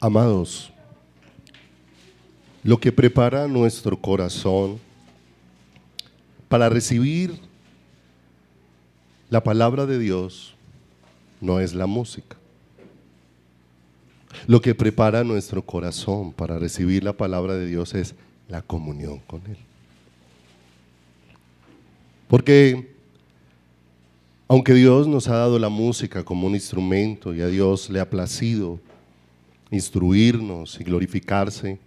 Amados, lo que prepara nuestro corazón para recibir la palabra de Dios no es la música. Lo que prepara nuestro corazón para recibir la palabra de Dios es la comunión con Él. Porque aunque Dios nos ha dado la música como un instrumento y a Dios le ha placido instruirnos y glorificarse,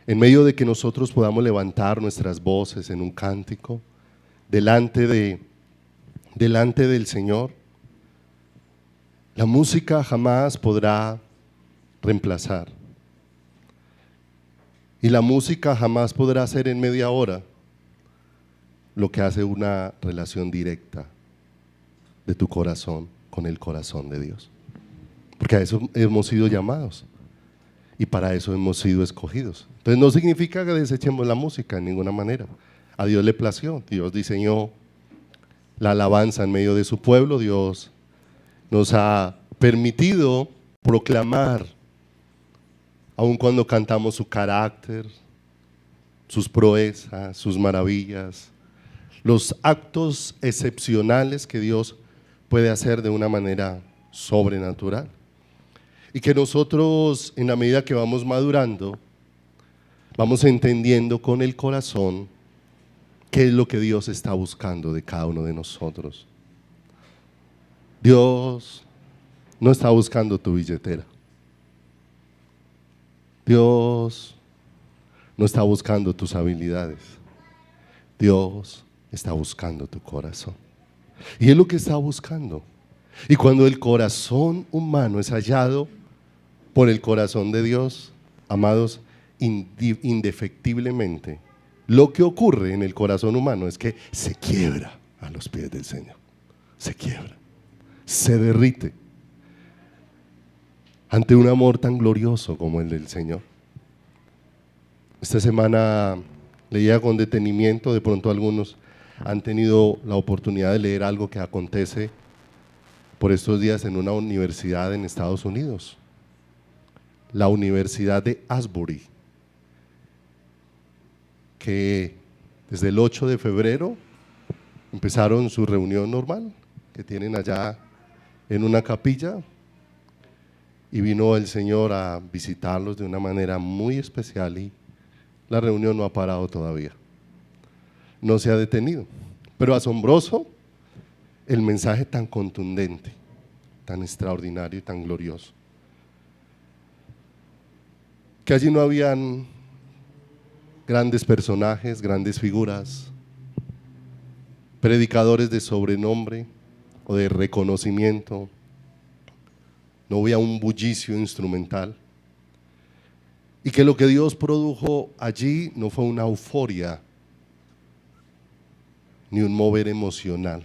en medio de que nosotros podamos levantar nuestras voces en un cántico delante del Señor, la música jamás podrá reemplazar. Y la música jamás podrá hacer en media hora lo que hace una relación directa de tu corazón con el corazón de Dios. Porque a eso hemos sido llamados y para eso hemos sido escogidos. Entonces no significa que desechemos la música en ninguna manera. A Dios le plació, Dios diseñó la alabanza en medio de su pueblo, Dios nos ha permitido proclamar, aun cuando cantamos su carácter, sus proezas, sus maravillas, los actos excepcionales que Dios puede hacer de una manera sobrenatural. Y que nosotros, en la medida que vamos madurando, vamos entendiendo con el corazón qué es lo que Dios está buscando de cada uno de nosotros. Dios no está buscando tu billetera. Dios no está buscando tus habilidades. Dios está buscando tu corazón. Y es lo que está buscando. Y cuando el corazón humano es hallado por el corazón de Dios, amados, indefectiblemente, lo que ocurre en el corazón humano es que se quiebra a los pies del Señor. Se quiebra, se derrite ante un amor tan glorioso como el del Señor. Esta semana leía con detenimiento, de pronto algunos han tenido la oportunidad de leer algo que acontece por estos días en una universidad en Estados Unidos, la Universidad de Asbury, que desde el 8 de febrero empezaron su reunión normal que tienen allá en una capilla, y vino el Señor a visitarlos de una manera muy especial y la reunión no ha parado todavía, no se ha detenido. Pero asombroso el mensaje tan contundente, tan extraordinario y tan glorioso, que allí no habían grandes personajes, grandes figuras, predicadores de sobrenombre o de reconocimiento, no había un bullicio instrumental, y que lo que Dios produjo allí no fue una euforia ni un mover emocional.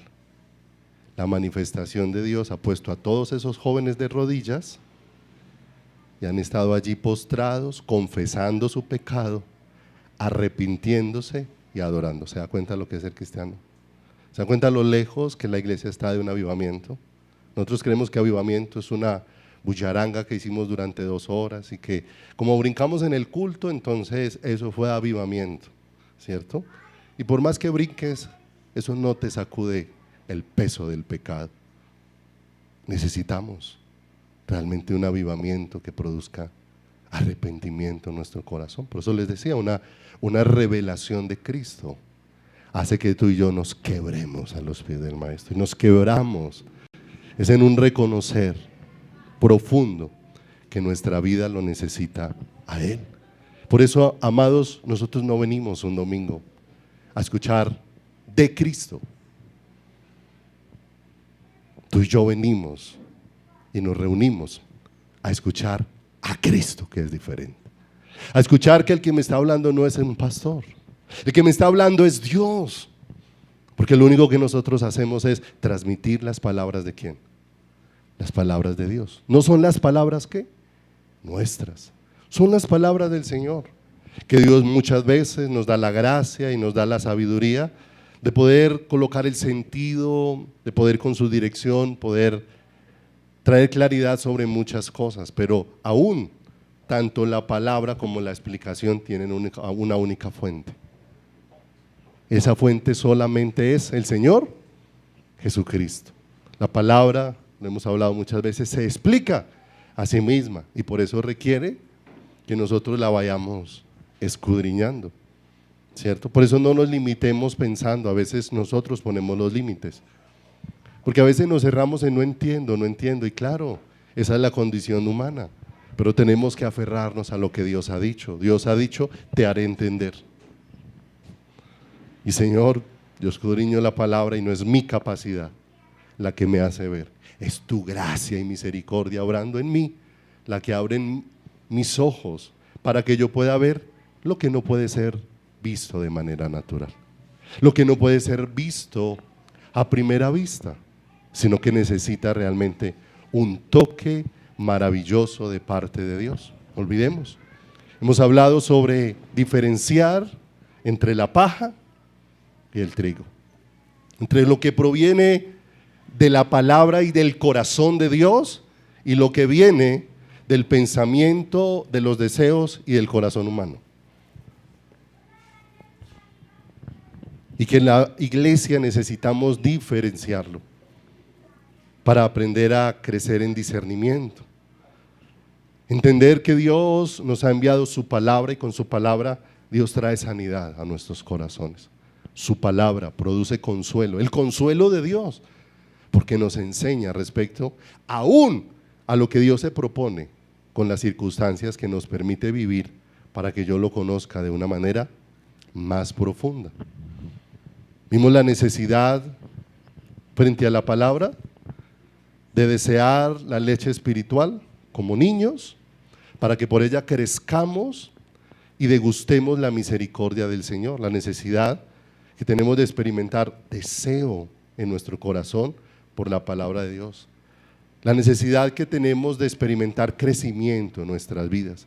La manifestación de Dios ha puesto a todos esos jóvenes de rodillas y han estado allí postrados, confesando su pecado, arrepintiéndose y adorando. ¿Se da cuenta lo que es ser cristiano? ¿Se da cuenta lo lejos que la iglesia está de un avivamiento? Nosotros creemos que avivamiento es una bullaranga que hicimos durante 2 horas y que como brincamos en el culto, entonces eso fue avivamiento, ¿cierto? Y por más que brinques, eso no te sacude el peso del pecado. Necesitamos realmente un avivamiento que produzca arrepentimiento en nuestro corazón. Por eso les decía, una revelación de Cristo hace que tú y yo nos quebremos a los pies del Maestro. Y nos quebramos, es en un reconocer profundo que nuestra vida lo necesita a Él. Por eso, amados, nosotros no venimos un domingo a escuchar de Cristo. Tú y yo venimos y nos reunimos a escuchar a Cristo, que es diferente. A escuchar que el que me está hablando no es un pastor, el que me está hablando es Dios. Porque lo único que nosotros hacemos es transmitir las palabras de ¿quién? Las palabras de Dios. No son las palabras ¿qué? Nuestras. Son las palabras del Señor. Que Dios muchas veces nos da la gracia y nos da la sabiduría de poder colocar el sentido, de poder con su dirección, poder traer claridad sobre muchas cosas. Pero aún tanto la palabra como la explicación tienen una única fuente. Esa fuente solamente es el Señor Jesucristo. La palabra, lo hemos hablado muchas veces, se explica a sí misma y por eso requiere que nosotros la vayamos escudriñando, ¿cierto? Por eso no nos limitemos pensando, a veces nosotros ponemos los límites, porque a veces nos cerramos en no entiendo, y claro, esa es la condición humana, pero tenemos que aferrarnos a lo que Dios ha dicho. Dios ha dicho, te haré entender. Y Señor, yo escudriño la palabra y no es mi capacidad la que me hace ver, es tu gracia y misericordia obrando en mí, la que abren mis ojos para que yo pueda ver lo que no puede ser visto de manera natural, lo que no puede ser visto a primera vista, sino que necesita realmente un toque maravilloso de parte de Dios. No olvidemos, hemos hablado sobre diferenciar entre la paja y el trigo, entre lo que proviene de la palabra y del corazón de Dios y lo que viene del pensamiento, de los deseos y del corazón humano. Y que en la iglesia necesitamos diferenciarlo para aprender a crecer en discernimiento. Entender que Dios nos ha enviado su palabra y con su palabra Dios trae sanidad a nuestros corazones. Su palabra produce consuelo, el consuelo de Dios, porque nos enseña respecto aún a lo que Dios se propone con las circunstancias que nos permite vivir para que yo lo conozca de una manera más profunda. Vimos la necesidad frente a la palabra de desear la leche espiritual como niños para que por ella crezcamos y degustemos la misericordia del Señor, la necesidad que tenemos de experimentar deseo en nuestro corazón por la palabra de Dios, la necesidad que tenemos de experimentar crecimiento en nuestras vidas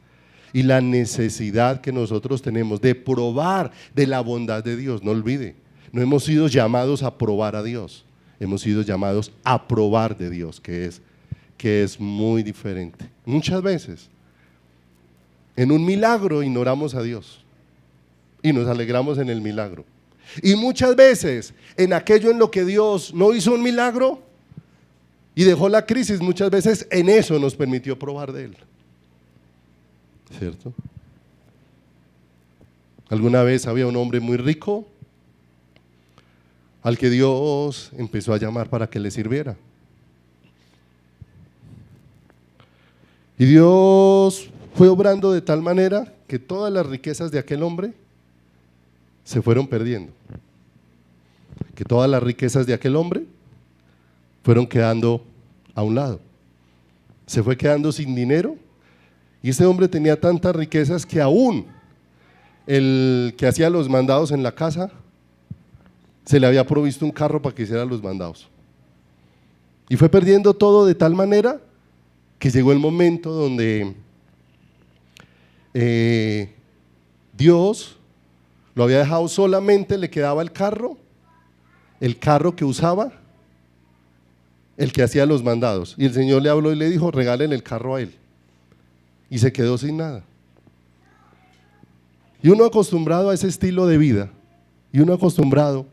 y la necesidad que nosotros tenemos de probar de la bondad de Dios. No olvide, no hemos sido llamados a probar a Dios, hemos sido llamados a probar de Dios, que es muy diferente. Muchas veces en un milagro ignoramos a Dios y nos alegramos en el milagro. Y muchas veces en aquello en lo que Dios no hizo un milagro y dejó la crisis, muchas veces en eso nos permitió probar de Él, ¿cierto? Alguna vez había un hombre muy rico al que Dios empezó a llamar para que le sirviera. Y Dios fue obrando de tal manera que todas las riquezas de aquel hombre se fueron perdiendo, que todas las riquezas de aquel hombre fueron quedando a un lado, se fue quedando sin dinero y ese hombre tenía tantas riquezas que aún el que hacía los mandados en la casa se le había provisto un carro para que hiciera los mandados y fue perdiendo todo de tal manera que llegó el momento donde Dios lo había dejado solamente, le quedaba el carro que usaba el que hacía los mandados. Y el Señor le habló y le dijo, regalen el carro a él. Y se quedó sin nada. Y uno acostumbrado a ese estilo de vida, y uno acostumbrado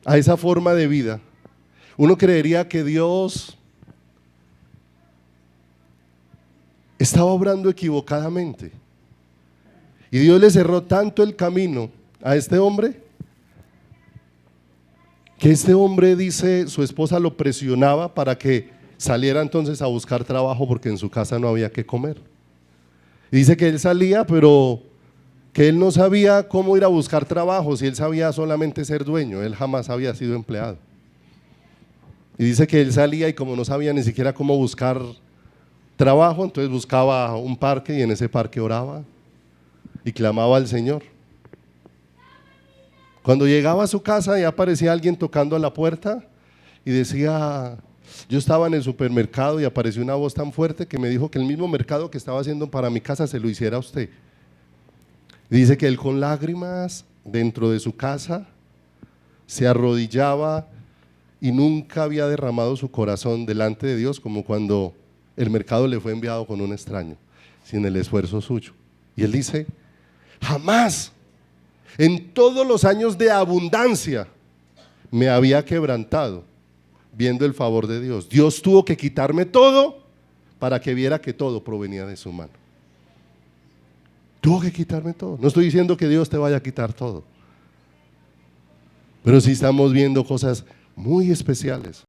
a esa forma de vida, uno creería que Dios estaba obrando equivocadamente. Y Dios le cerró tanto el camino a este hombre, que este hombre, dice, su esposa lo presionaba para que saliera entonces a buscar trabajo porque en su casa no había que comer. Y dice que él salía, pero que él no sabía cómo ir a buscar trabajo, si él sabía solamente ser dueño, él jamás había sido empleado. Y dice que él salía y como no sabía ni siquiera cómo buscar trabajo, entonces buscaba un parque y en ese parque oraba y clamaba al Señor. Cuando llegaba a su casa ya aparecía alguien tocando a la puerta y decía, yo estaba en el supermercado y apareció una voz tan fuerte que me dijo que el mismo mercado que estaba haciendo para mi casa se lo hiciera a usted. Y dice que él con lágrimas dentro de su casa se arrodillaba y nunca había derramado su corazón delante de Dios como cuando el mercado le fue enviado con un extraño. sin el esfuerzo suyo. Y él dice, jamás en todos los años de abundancia me había quebrantado viendo el favor de Dios. Dios tuvo que quitarme todo para que viera que todo provenía de su mano. Tuvo que quitarme todo. No estoy diciendo que Dios te vaya a quitar todo, pero sí estamos viendo cosas muy especiales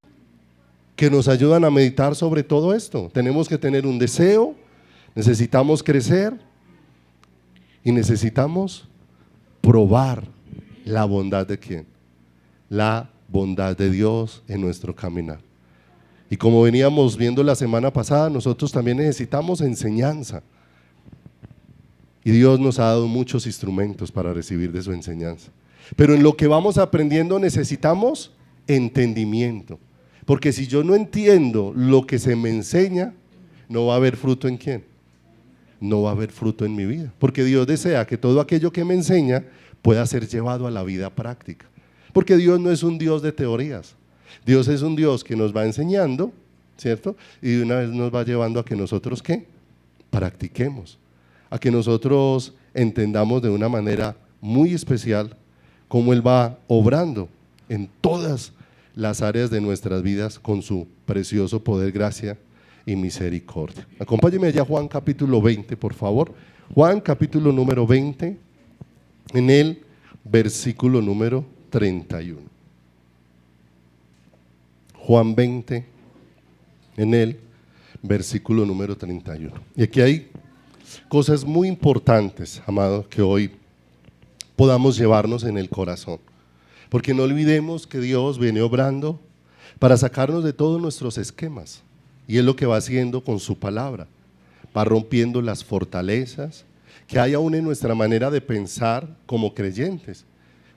que nos ayudan a meditar sobre todo esto. Tenemos que tener un deseo, necesitamos crecer y necesitamos probar la bondad de ¿quién? La bondad de Dios en nuestro caminar. Y como veníamos viendo la semana pasada, nosotros también necesitamos enseñanza. Y Dios nos ha dado muchos instrumentos para recibir de su enseñanza. Pero en lo que vamos aprendiendo necesitamos entendimiento. Porque si yo no entiendo lo que se me enseña, no va a haber fruto en ¿quién? No va a haber fruto en mi vida. Porque Dios desea que todo aquello que me enseña pueda ser llevado a la vida práctica. Porque Dios no es un Dios de teorías. Dios es un Dios que nos va enseñando, ¿cierto? Y de una vez nos va llevando a que nosotros ¿qué? Practiquemos. A que nosotros entendamos de una manera muy especial cómo Él va obrando en todas las áreas de nuestras vidas con su precioso poder, gracia y misericordia. Acompáñeme allá a Juan capítulo 20, por favor. Juan capítulo número 20, en el versículo número 31. Juan 20, en el versículo número 31. Y aquí hay cosas muy importantes, amado, que hoy podamos llevarnos en el corazón. Porque no olvidemos que Dios viene obrando para sacarnos de todos nuestros esquemas. Y es lo que va haciendo con su palabra. Va rompiendo las fortalezas que hay aún en nuestra manera de pensar como creyentes.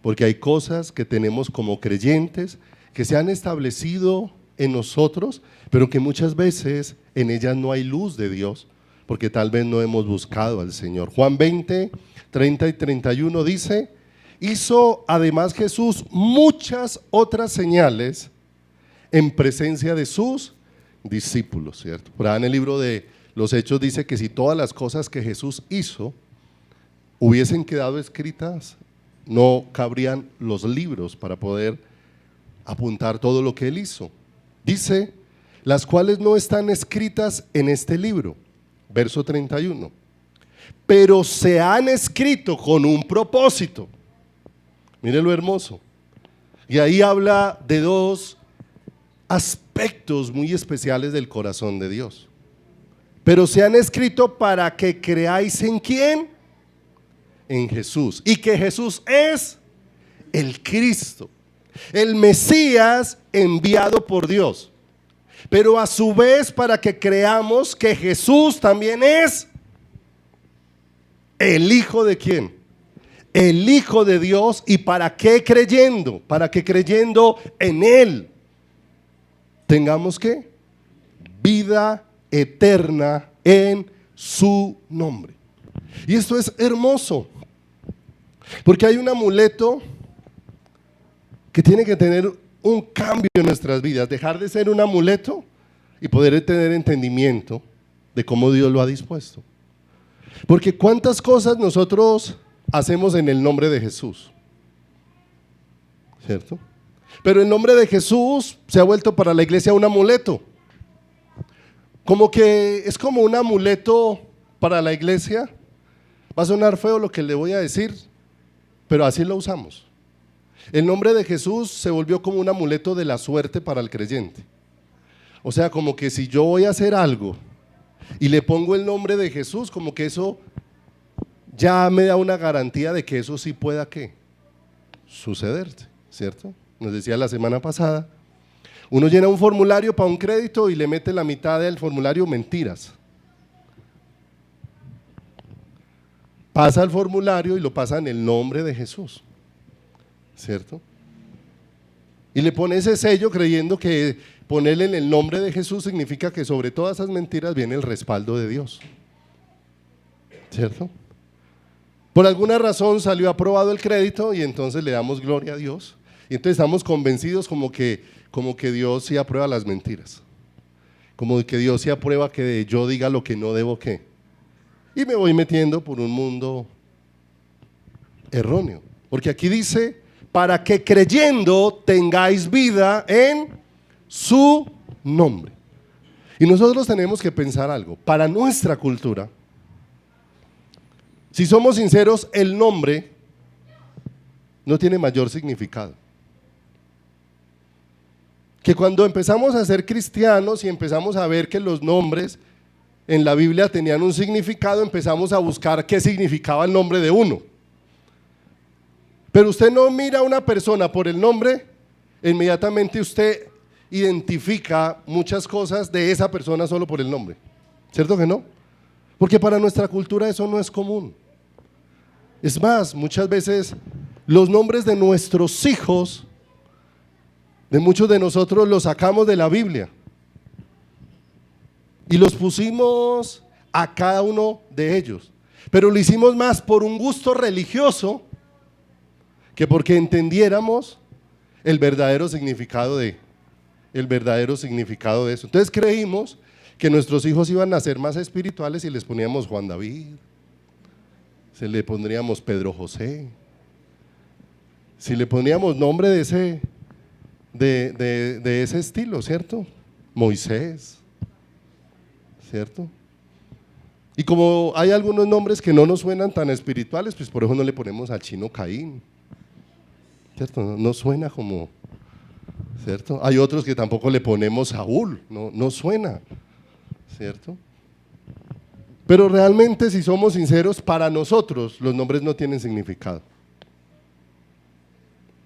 Porque hay cosas que tenemos como creyentes que se han establecido en nosotros, pero que muchas veces en ellas no hay luz de Dios, porque tal vez no hemos buscado al Señor. Juan 20, 30 y 31 dice: hizo además Jesús muchas otras señales en presencia de sus discípulos, ¿cierto? Por ahí en el libro de los Hechos dice que si todas las cosas que Jesús hizo hubiesen quedado escritas, no cabrían los libros para poder apuntar todo lo que Él hizo. Dice, las cuales no están escritas en este libro, verso 31, pero se han escrito con un propósito. Mire lo hermoso. Y ahí habla de dos aspectos muy especiales del corazón de Dios. Pero se han escrito para que creáis en ¿quién? En Jesús. Y que Jesús es el Cristo, el Mesías enviado por Dios. Pero a su vez para que creamos que Jesús también es el Hijo de ¿quién? El Hijo de Dios. ¿Y para qué creyendo? Para que creyendo en Él tengamos ¿qué? Vida eterna en su nombre. Y esto es hermoso, porque hay un amuleto que tiene que tener un cambio en nuestras vidas, dejar de ser un amuleto y poder tener entendimiento de cómo Dios lo ha dispuesto. Porque cuántas cosas nosotros hacemos en el nombre de Jesús, ¿cierto? Pero el nombre de Jesús se ha vuelto para la iglesia un amuleto. Como que es como un amuleto para la iglesia. Va a sonar feo lo que le voy a decir, pero así lo usamos. El nombre de Jesús se volvió como un amuleto de la suerte para el creyente. O sea, como que si yo voy a hacer algo y le pongo el nombre de Jesús, como que eso ya me da una garantía de que eso sí pueda ¿qué? Suceder, ¿cierto? Nos decía la semana pasada, uno llena un formulario para un crédito y le mete la mitad del formulario mentiras. Pasa el formulario y lo pasa en el nombre de Jesús, ¿cierto? Y le pone ese sello creyendo que ponerle en el nombre de Jesús significa que sobre todas esas mentiras viene el respaldo de Dios, ¿cierto? Por alguna razón salió aprobado el crédito y entonces le damos gloria a Dios. Y entonces estamos convencidos como que Dios sí aprueba las mentiras. Como que Dios sí aprueba que yo diga lo que no debo ¿qué? y me voy metiendo por un mundo erróneo. Porque aquí dice, para que creyendo tengáis vida en su nombre. Y nosotros tenemos que pensar algo. Para nuestra cultura, si somos sinceros, el nombre no tiene mayor significado. Que cuando empezamos a ser cristianos y empezamos a ver que los nombres en la Biblia tenían un significado, empezamos a buscar qué significaba el nombre de uno. Pero usted no mira a una persona por el nombre, inmediatamente usted identifica muchas cosas de esa persona solo por el nombre. ¿Cierto que no? Porque para nuestra cultura eso no es común. Es más, muchas veces los nombres de nuestros hijos, de muchos de nosotros, los sacamos de la Biblia y los pusimos a cada uno de ellos. Pero lo hicimos más por un gusto religioso que porque entendiéramos el verdadero significado de eso. Entonces creímos que nuestros hijos iban a ser más espirituales y les poníamos Juan David, se le pondríamos Pedro José, si le poníamos nombre de ese estilo, ¿cierto? Moisés, ¿cierto? Y como hay algunos nombres que no nos suenan tan espirituales, pues por eso no le ponemos al chino Caín, ¿cierto? No suena como, ¿cierto? Hay otros que tampoco le ponemos Saúl, no suena, ¿cierto? Pero realmente, si somos sinceros, para nosotros los nombres no tienen significado.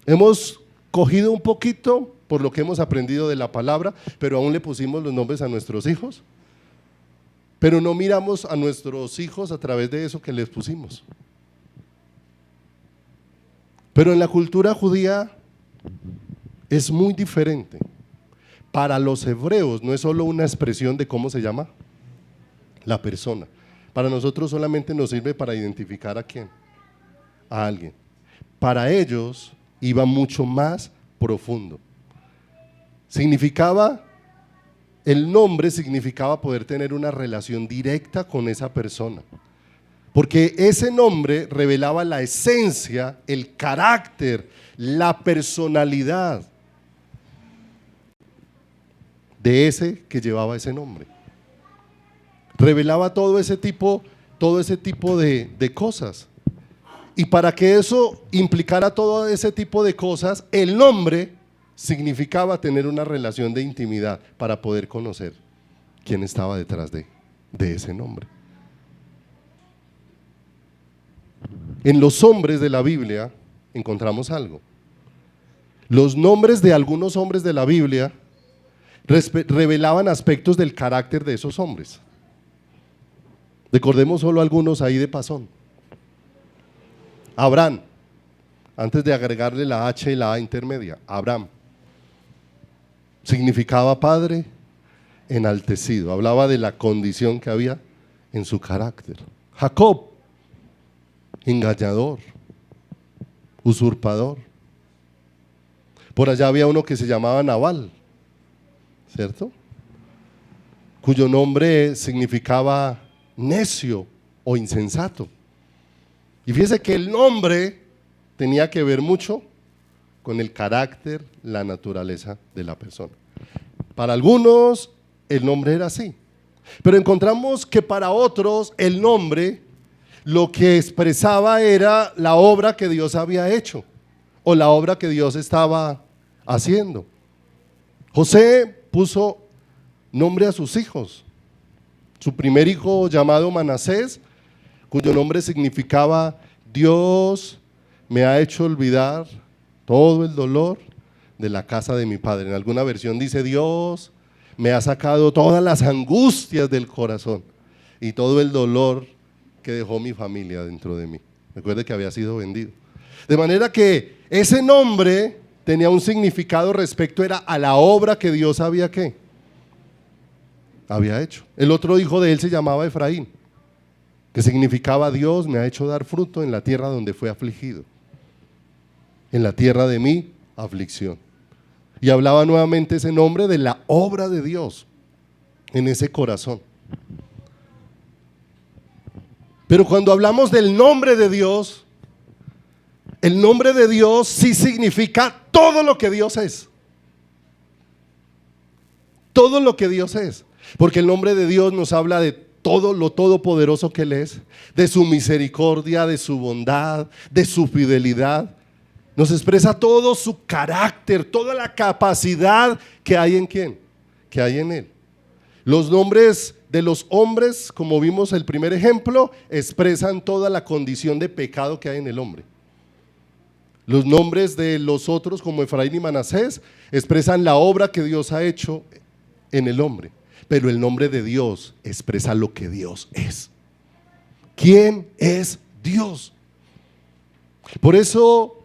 Hemos cogido un poquito por lo que hemos aprendido de la palabra, pero aún le pusimos los nombres a nuestros hijos, pero no miramos a nuestros hijos a través de eso que les pusimos. Pero en la cultura judía es muy diferente. Para los hebreos no es solo una expresión de cómo se llama la persona. Para nosotros solamente nos sirve para identificar a quién, a alguien. Para ellos iba mucho más profundo. El nombre significaba poder tener una relación directa con esa persona. Porque ese nombre revelaba la esencia, el carácter, la personalidad de ese que llevaba ese nombre. Revelaba todo ese tipo de cosas. Y para que eso implicara todo ese tipo de cosas, el nombre significaba tener una relación de intimidad para poder conocer quién estaba detrás de ese nombre. En los hombres de la Biblia encontramos algo. Los nombres de algunos hombres de la Biblia revelaban aspectos del carácter de esos hombres. Recordemos solo algunos ahí de pasón. Abraham, antes de agregarle la H y la A intermedia, Abraham significaba padre enaltecido, hablaba de la condición que había en su carácter. Jacob, engañador, usurpador. Por allá había uno que se llamaba Nabal, ¿cierto? Cuyo nombre significaba necio o insensato. Y fíjese que el nombre tenía que ver mucho con el carácter, la naturaleza de la persona. Para algunos el nombre era así, pero encontramos que para otros el nombre lo que expresaba era la obra que Dios había hecho o la obra que Dios estaba haciendo. José puso nombre a sus hijos. Su primer hijo, llamado Manasés, cuyo nombre significaba Dios me ha hecho olvidar todo el dolor de la casa de mi padre. En alguna versión dice Dios me ha sacado todas las angustias del corazón y todo el dolor que dejó mi familia dentro de mí. Recuerde que había sido vendido. De manera que ese nombre tenía un significado respecto era a la obra que Dios había hecho. El otro hijo de él se llamaba Efraín, que significaba Dios me ha hecho dar fruto en la tierra donde fue afligido, en la tierra de mi aflicción. Y hablaba nuevamente ese nombre de la obra de Dios en ese corazón. Pero cuando hablamos del nombre de Dios, el nombre de Dios sí significa todo lo que Dios es. Todo lo que Dios es. Porque el nombre de Dios nos habla de todo lo todopoderoso que Él es, de su misericordia, de su bondad, de su fidelidad. Nos expresa todo su carácter, toda la capacidad que hay en ¿quién? Que hay en Él. Los nombres de los hombres, como vimos el primer ejemplo, expresan toda la condición de pecado que hay en el hombre. Los nombres de los otros, como Efraín y Manasés, expresan la obra que Dios ha hecho en el hombre. Pero el nombre de Dios expresa lo que Dios es. ¿Quién es Dios? Por eso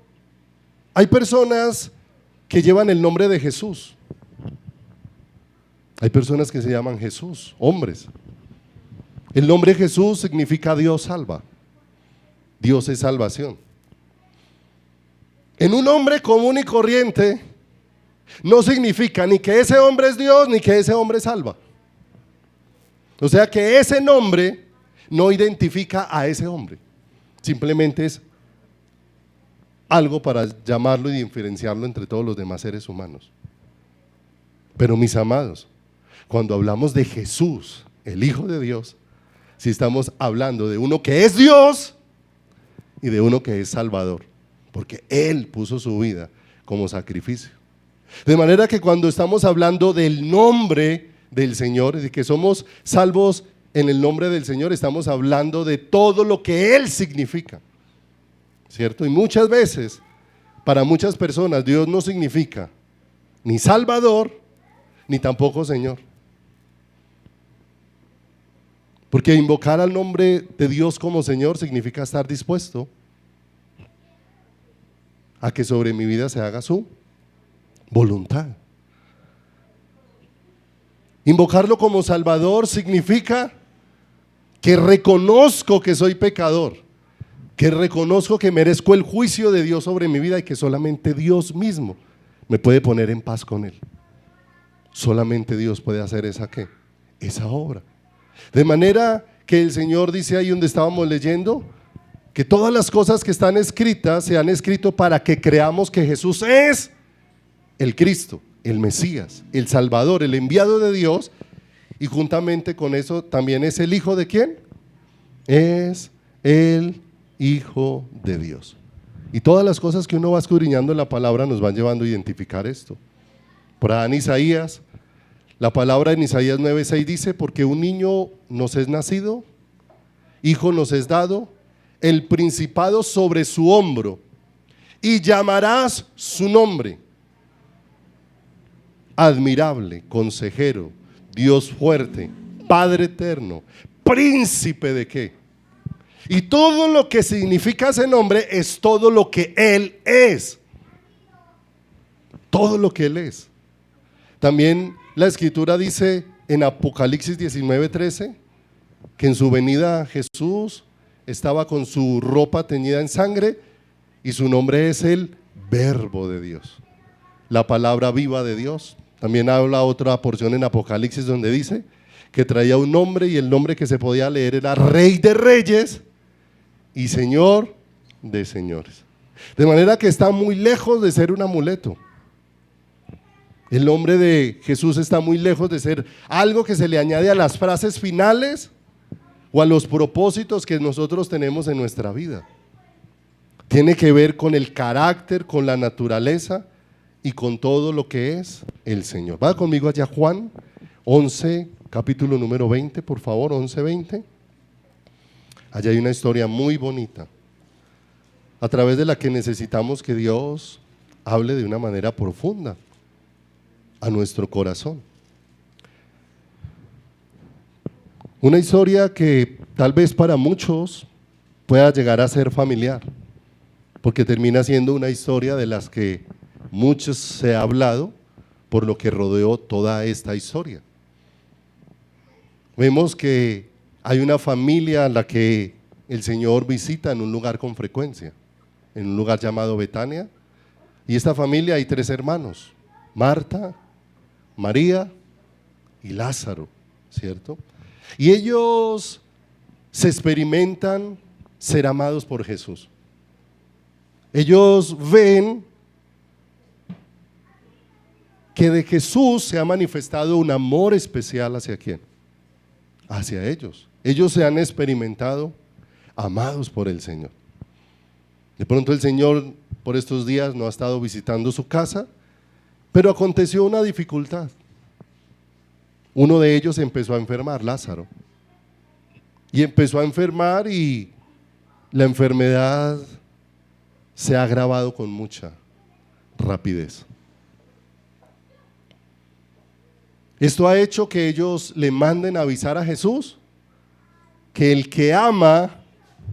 hay personas que llevan el nombre de Jesús. Hay personas que se llaman Jesús, hombres. El nombre Jesús significa Dios salva. Dios es salvación. En un hombre común y corriente no significa ni que ese hombre es Dios ni que ese hombre salva. O sea que ese nombre no identifica a ese hombre. Simplemente es algo para llamarlo y diferenciarlo entre todos los demás seres humanos. Pero mis amados, cuando hablamos de Jesús, el Hijo de Dios, si estamos hablando de uno que es Dios y de uno que es Salvador, porque Él puso su vida como sacrificio. De manera que cuando estamos hablando del nombre del Señor, de que somos salvos en el nombre del Señor, estamos hablando de todo lo que Él significa, ¿cierto? Y muchas veces, para muchas personas, Dios no significa ni Salvador, ni tampoco Señor. Porque invocar al nombre de Dios como Señor significa estar dispuesto a que sobre mi vida se haga su voluntad. Invocarlo como Salvador significa que reconozco que soy pecador, que reconozco que merezco el juicio de Dios sobre mi vida y que solamente Dios mismo me puede poner en paz con Él. Solamente Dios puede hacer esa obra. De manera que el Señor dice ahí donde estábamos leyendo, que todas las cosas que están escritas se han escrito para que creamos que Jesús es el Cristo, el Mesías, el Salvador, el enviado de Dios, y juntamente con eso también es el Hijo de ¿quién? Es el Hijo de Dios. Y todas las cosas que uno va escudriñando en la palabra nos van llevando a identificar esto. Por ahí en Isaías, la palabra en Isaías 9:6 dice: porque un niño nos es nacido, hijo nos es dado, el principado sobre su hombro, y llamarás su nombre admirable, consejero, Dios fuerte, Padre eterno, príncipe de ¿qué? Y todo lo que significa ese nombre es todo lo que Él es. Todo lo que Él es. También la Escritura dice en Apocalipsis 19:13 que en su venida Jesús estaba con su ropa teñida en sangre y su nombre es el Verbo de Dios, la palabra viva de Dios. También habla otra porción en Apocalipsis donde dice que traía un nombre y el nombre que se podía leer era Rey de Reyes y Señor de Señores. De manera que está muy lejos de ser un amuleto. El nombre de Jesús está muy lejos de ser algo que se le añade a las frases finales o a los propósitos que nosotros tenemos en nuestra vida. Tiene que ver con el carácter, con la naturaleza y con todo lo que es el Señor. Va conmigo allá Juan 11, capítulo número 20, por favor, 11:20. Allá hay una historia muy bonita, a través de la que necesitamos que Dios hable de una manera profunda a nuestro corazón. Una historia que tal vez para muchos pueda llegar a ser familiar, porque termina siendo una historia de las que muchos se ha hablado por lo que rodeó toda esta historia. Vemos que hay una familia a la que el Señor visita en un lugar con frecuencia, en un lugar llamado Betania, y esta familia hay 3 hermanos, Marta, María y Lázaro, ¿cierto? Y ellos se experimentan ser amados por Jesús. Ellos ven que de Jesús se ha manifestado un amor especial hacia quién, hacia ellos. Ellos se han experimentado amados por el Señor. De pronto el Señor por estos días no ha estado visitando su casa, pero aconteció una dificultad. Uno de ellos empezó a enfermar, Lázaro, y empezó a enfermar y la enfermedad se ha agravado con mucha rapidez. Esto ha hecho que ellos le manden a avisar a Jesús que el que ama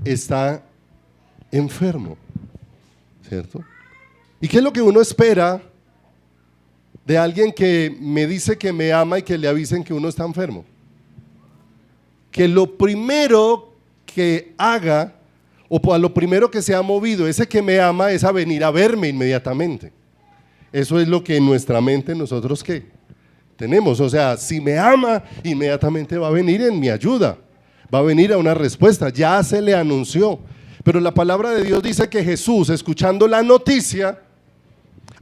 está enfermo, ¿cierto? ¿Y qué es lo que uno espera de alguien que me dice que me ama y que le avisen que uno está enfermo? Que lo primero que haga, o a lo primero que se ha movido ese que me ama, es a venir a verme inmediatamente. Eso es lo que en nuestra mente nosotros ¿qué? Tenemos. O sea, si me ama, inmediatamente va a venir en mi ayuda, va a venir a una respuesta, ya se le anunció. Pero la palabra de Dios dice que Jesús, escuchando la noticia,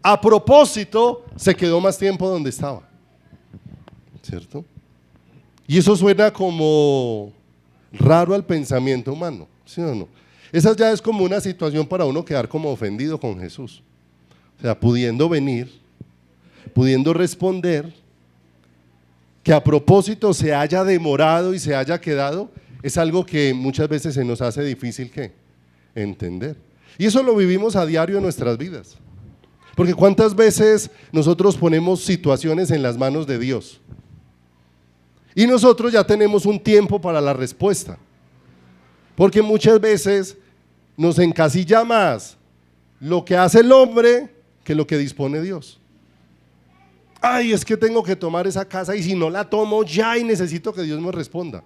a propósito, se quedó más tiempo donde estaba, ¿cierto? Y eso suena como raro al pensamiento humano, ¿sí o no? Esa ya es como una situación para uno quedar como ofendido con Jesús. O sea, pudiendo venir, pudiendo responder, que a propósito se haya demorado y se haya quedado, es algo que muchas veces se nos hace difícil ¿qué? Entender. Y eso lo vivimos a diario en nuestras vidas. Porque cuántas veces nosotros ponemos situaciones en las manos de Dios y nosotros ya tenemos un tiempo para la respuesta, porque muchas veces nos encasilla más lo que hace el hombre que lo que dispone Dios. Ay, es que tengo que tomar esa casa y si no la tomo ya y necesito que Dios me responda.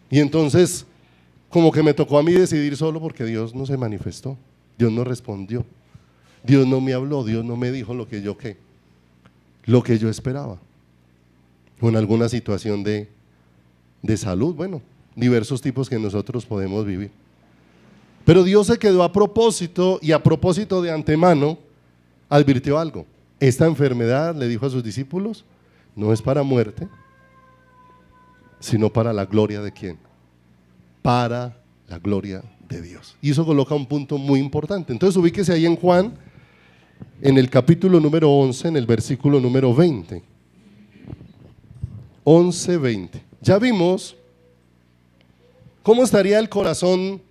Y entonces como que me tocó a mí decidir solo porque Dios no se manifestó, Dios no respondió, Dios no me habló, Dios no me dijo lo que yo ¿qué? Lo que yo esperaba. O en alguna situación de salud, bueno, diversos tipos que nosotros podemos vivir. Pero Dios se quedó a propósito y a propósito de antemano advirtió algo. Esta enfermedad, le dijo a sus discípulos, no es para muerte, sino para la gloria de ¿quién? Para la gloria de Dios. Y eso coloca un punto muy importante. Entonces ubíquese ahí en Juan, en el capítulo número 11, en el versículo número 20. 11, 20. Ya vimos cómo estaría el corazón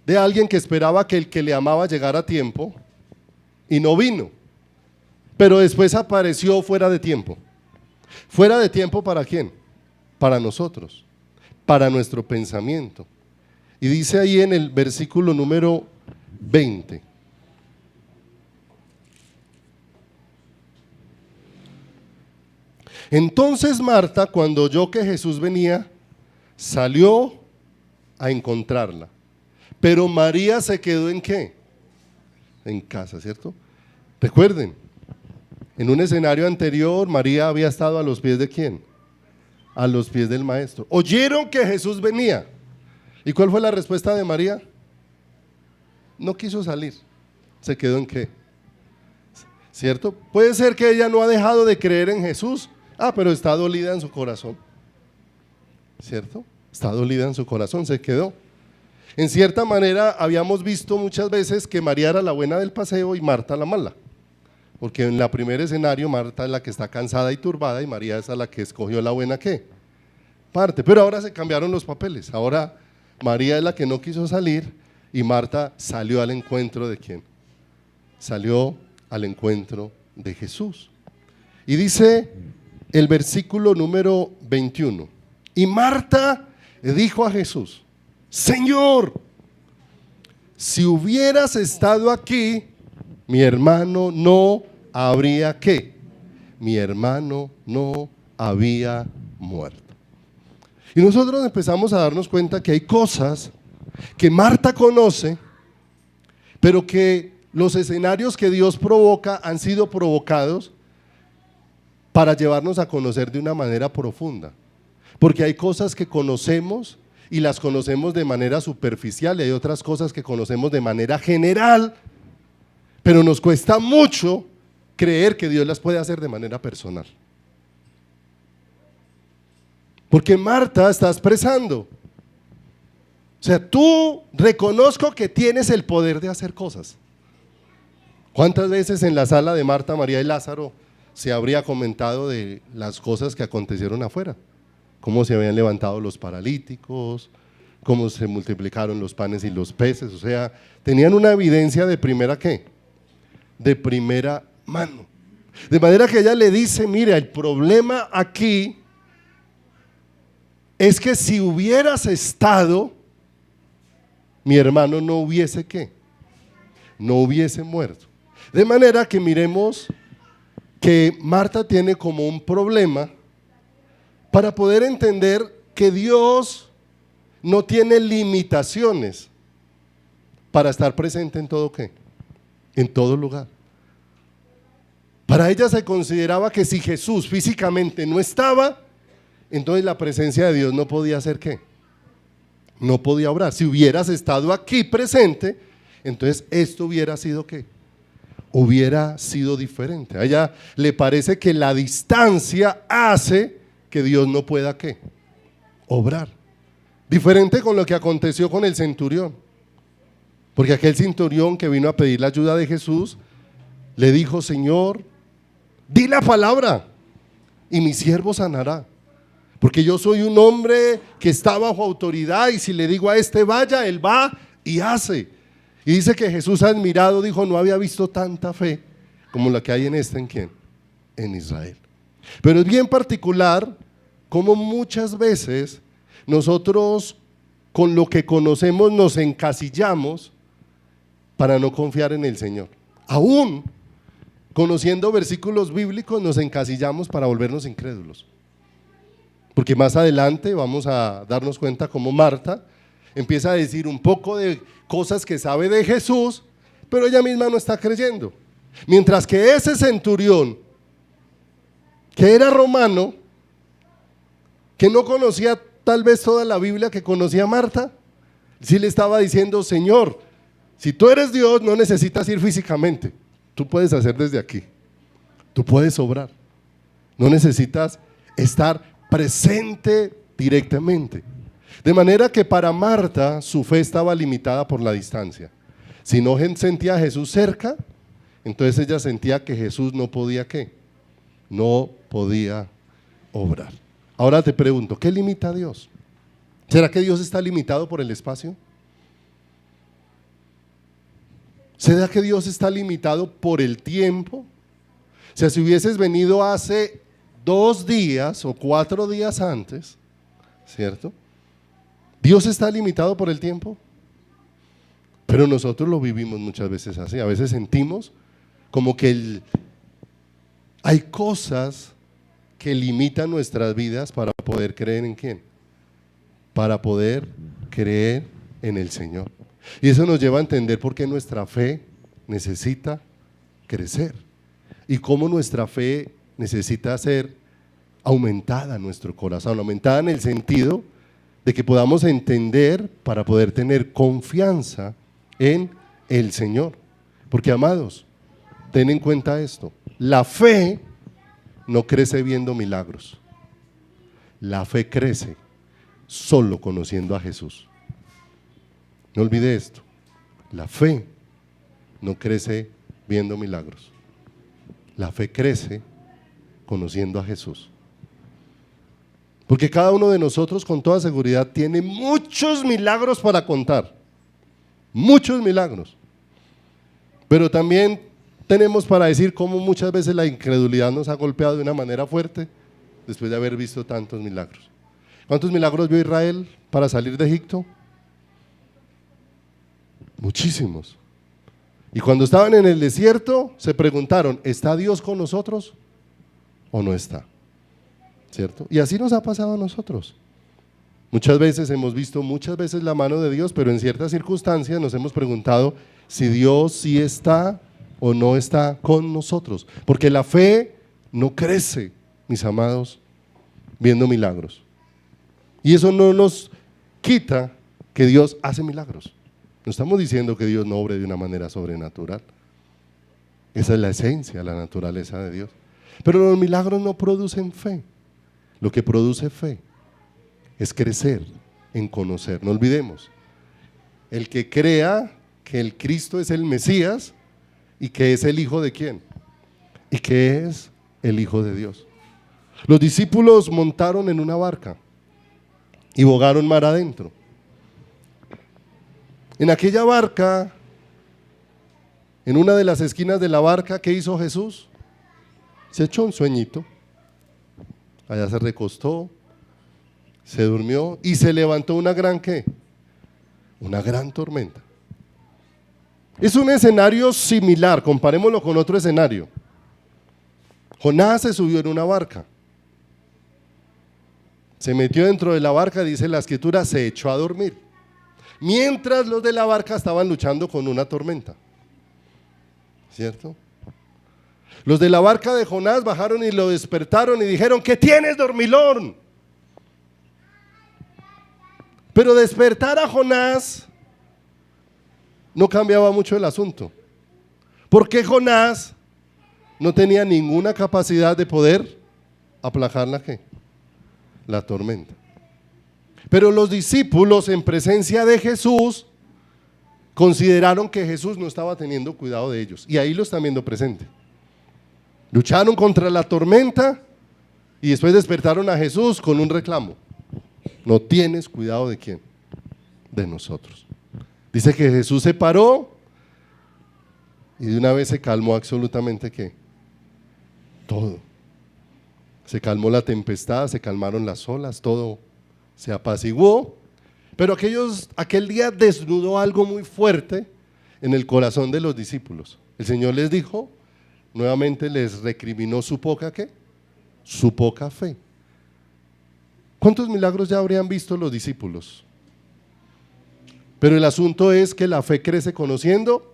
de alguien que esperaba que el que le amaba llegara a tiempo y no vino, pero después apareció fuera de tiempo. ¿Fuera de tiempo para quién? Para nosotros, para nuestro pensamiento. Y dice ahí en el versículo número 20: entonces Marta, cuando oyó que Jesús venía, salió a encontrarla. Pero María se quedó ¿en qué? En casa, ¿cierto? Recuerden, en un escenario anterior, María había estado a los pies ¿de quién? A los pies del maestro. Oyeron que Jesús venía. ¿Y cuál fue la respuesta de María? No quiso salir. ¿Se quedó en qué? ¿Cierto? Puede ser que ella no ha dejado de creer en Jesús. Pero está dolida en su corazón. ¿Cierto? Está dolida en su corazón, se quedó. En cierta manera habíamos visto muchas veces que María era la buena del paseo y Marta la mala, porque en el primer escenario Marta es la que está cansada y turbada y María es la que escogió la buena ¿qué? Parte. Pero ahora se cambiaron los papeles. Ahora María es la que no quiso salir y Marta salió al encuentro ¿de quién? Salió al encuentro de Jesús. Y dice el versículo número 21: y Marta dijo a Jesús: Señor, si hubieras estado aquí, mi hermano no habría ¿qué? Mi hermano no había muerto. Y nosotros empezamos a darnos cuenta que hay cosas que Marta conoce, pero que los escenarios que Dios provoca han sido provocados para llevarnos a conocer de una manera profunda. Porque hay cosas que conocemos y las conocemos de manera superficial y hay otras cosas que conocemos de manera general, pero nos cuesta mucho creer que Dios las puede hacer de manera personal. Porque Marta está expresando, o sea, tú reconozco que tienes el poder de hacer cosas. ¿Cuántas veces en la sala de Marta, María y Lázaro se habría comentado de las cosas que acontecieron afuera? Cómo se habían levantado los paralíticos, cómo se multiplicaron los panes y los peces, o sea, tenían una evidencia de primera ¿qué? De primera mano. De manera que ella le dice, mira, el problema aquí es que si hubieras estado, mi hermano no hubiese ¿qué? No hubiese muerto. De manera que miremos que Marta tiene como un problema para poder entender que Dios no tiene limitaciones para estar presente en todo ¿qué? En todo lugar. Para ella se consideraba que si Jesús físicamente no estaba, entonces la presencia de Dios no podía hacer ¿qué? No podía obrar. Si hubieras estado aquí presente, entonces esto hubiera sido ¿qué? Hubiera sido diferente. A ella le parece que la distancia hace que Dios no pueda ¿qué? Obrar. Diferente con lo que aconteció con el centurión. Porque aquel centurión que vino a pedir la ayuda de Jesús, le dijo, Señor, di la palabra y mi siervo sanará. Porque yo soy un hombre que está bajo autoridad y si le digo a este vaya, él va y hace. Y dice que Jesús admirado dijo, no había visto tanta fe como la que hay ¿en quién? En Israel. Pero es bien particular como muchas veces nosotros con lo que conocemos nos encasillamos para no confiar en el Señor. Aún conociendo versículos bíblicos nos encasillamos para volvernos incrédulos. Porque más adelante vamos a darnos cuenta cómo Marta empieza a decir un poco de cosas que sabe de Jesús, pero ella misma no está creyendo. Mientras que ese centurión, que era romano, que no conocía tal vez toda la Biblia que conocía Marta, sí le estaba diciendo, Señor, si tú eres Dios no necesitas ir físicamente, tú puedes hacer desde aquí, tú puedes obrar, no necesitas estar presente directamente. De manera que para Marta su fe estaba limitada por la distancia. Si no sentía a Jesús cerca, entonces ella sentía que Jesús no podía ¿qué? No podía obrar. Ahora te pregunto, ¿qué limita a Dios? ¿Será que Dios está limitado por el espacio? ¿Será que Dios está limitado por el tiempo? O sea, si hubieses venido hace 2 días o 4 días antes, ¿cierto? ¿Dios está limitado por el tiempo? Pero nosotros lo vivimos muchas veces así. A veces sentimos como que hay cosas que limitan nuestras vidas para poder creer ¿en quién? Para poder creer en el Señor. Y eso nos lleva a entender por qué nuestra fe necesita crecer y cómo nuestra fe necesita ser aumentada en nuestro corazón, aumentada en el sentido de que podamos entender para poder tener confianza en el Señor. Porque amados, ten en cuenta esto, la fe no crece viendo milagros, la fe crece solo conociendo a Jesús. No olvide esto, la fe no crece viendo milagros, la fe crece conociendo a Jesús. Porque cada uno de nosotros con toda seguridad tiene muchos milagros para contar, muchos milagros. Pero también tenemos para decir cómo muchas veces la incredulidad nos ha golpeado de una manera fuerte después de haber visto tantos milagros. ¿Cuántos milagros vio Israel para salir de Egipto? Muchísimos. Y cuando estaban en el desierto se preguntaron, ¿está Dios con nosotros o no está? ¿Cierto? Y así nos ha pasado a nosotros. Muchas veces hemos visto la mano de Dios, pero en ciertas circunstancias nos hemos preguntado si Dios sí está o no está con nosotros, porque la fe no crece mis amados, viendo milagros. Y eso no nos quita que Dios hace milagros. No estamos diciendo que Dios no obre de una manera sobrenatural. Esa es la esencia, la naturaleza de Dios. Pero los milagros no producen fe. Lo que produce fe es crecer en conocer. No olvidemos, el que crea que el Cristo es el Mesías y que es el Hijo de ¿quién? Y que es el Hijo de Dios. Los discípulos montaron en una barca y bogaron mar adentro. En aquella barca, en una de las esquinas de la barca, ¿qué hizo Jesús? Se echó un sueñito. Allá se recostó, se durmió y se levantó una gran ¿qué? Una gran tormenta. Es un escenario similar, comparémoslo con otro escenario. Jonás se subió en una barca. Se metió dentro de la barca, dice la escritura, se echó a dormir. Mientras los de la barca estaban luchando con una tormenta. ¿Cierto? Los de la barca de Jonás bajaron y lo despertaron y dijeron: ¿qué tienes, dormilón? Pero despertar a Jonás no cambiaba mucho el asunto, porque Jonás no tenía ninguna capacidad de poder aplacar la tormenta. Pero los discípulos, en presencia de Jesús, consideraron que Jesús no estaba teniendo cuidado de ellos, y ahí lo están viendo presente. Lucharon contra la tormenta y después despertaron a Jesús con un reclamo: no tienes cuidado de ¿quién? De nosotros. Dice que Jesús se paró y de una vez se calmó absolutamente ¿qué? Todo. Se calmó la tempestad, se calmaron las olas, todo se apaciguó. Pero aquel día desnudó algo muy fuerte en el corazón de los discípulos. El Señor les dijo, nuevamente les recriminó su poca ¿qué? Su poca fe. ¿Cuántos milagros ya habrían visto los discípulos? Pero el asunto es que la fe crece conociendo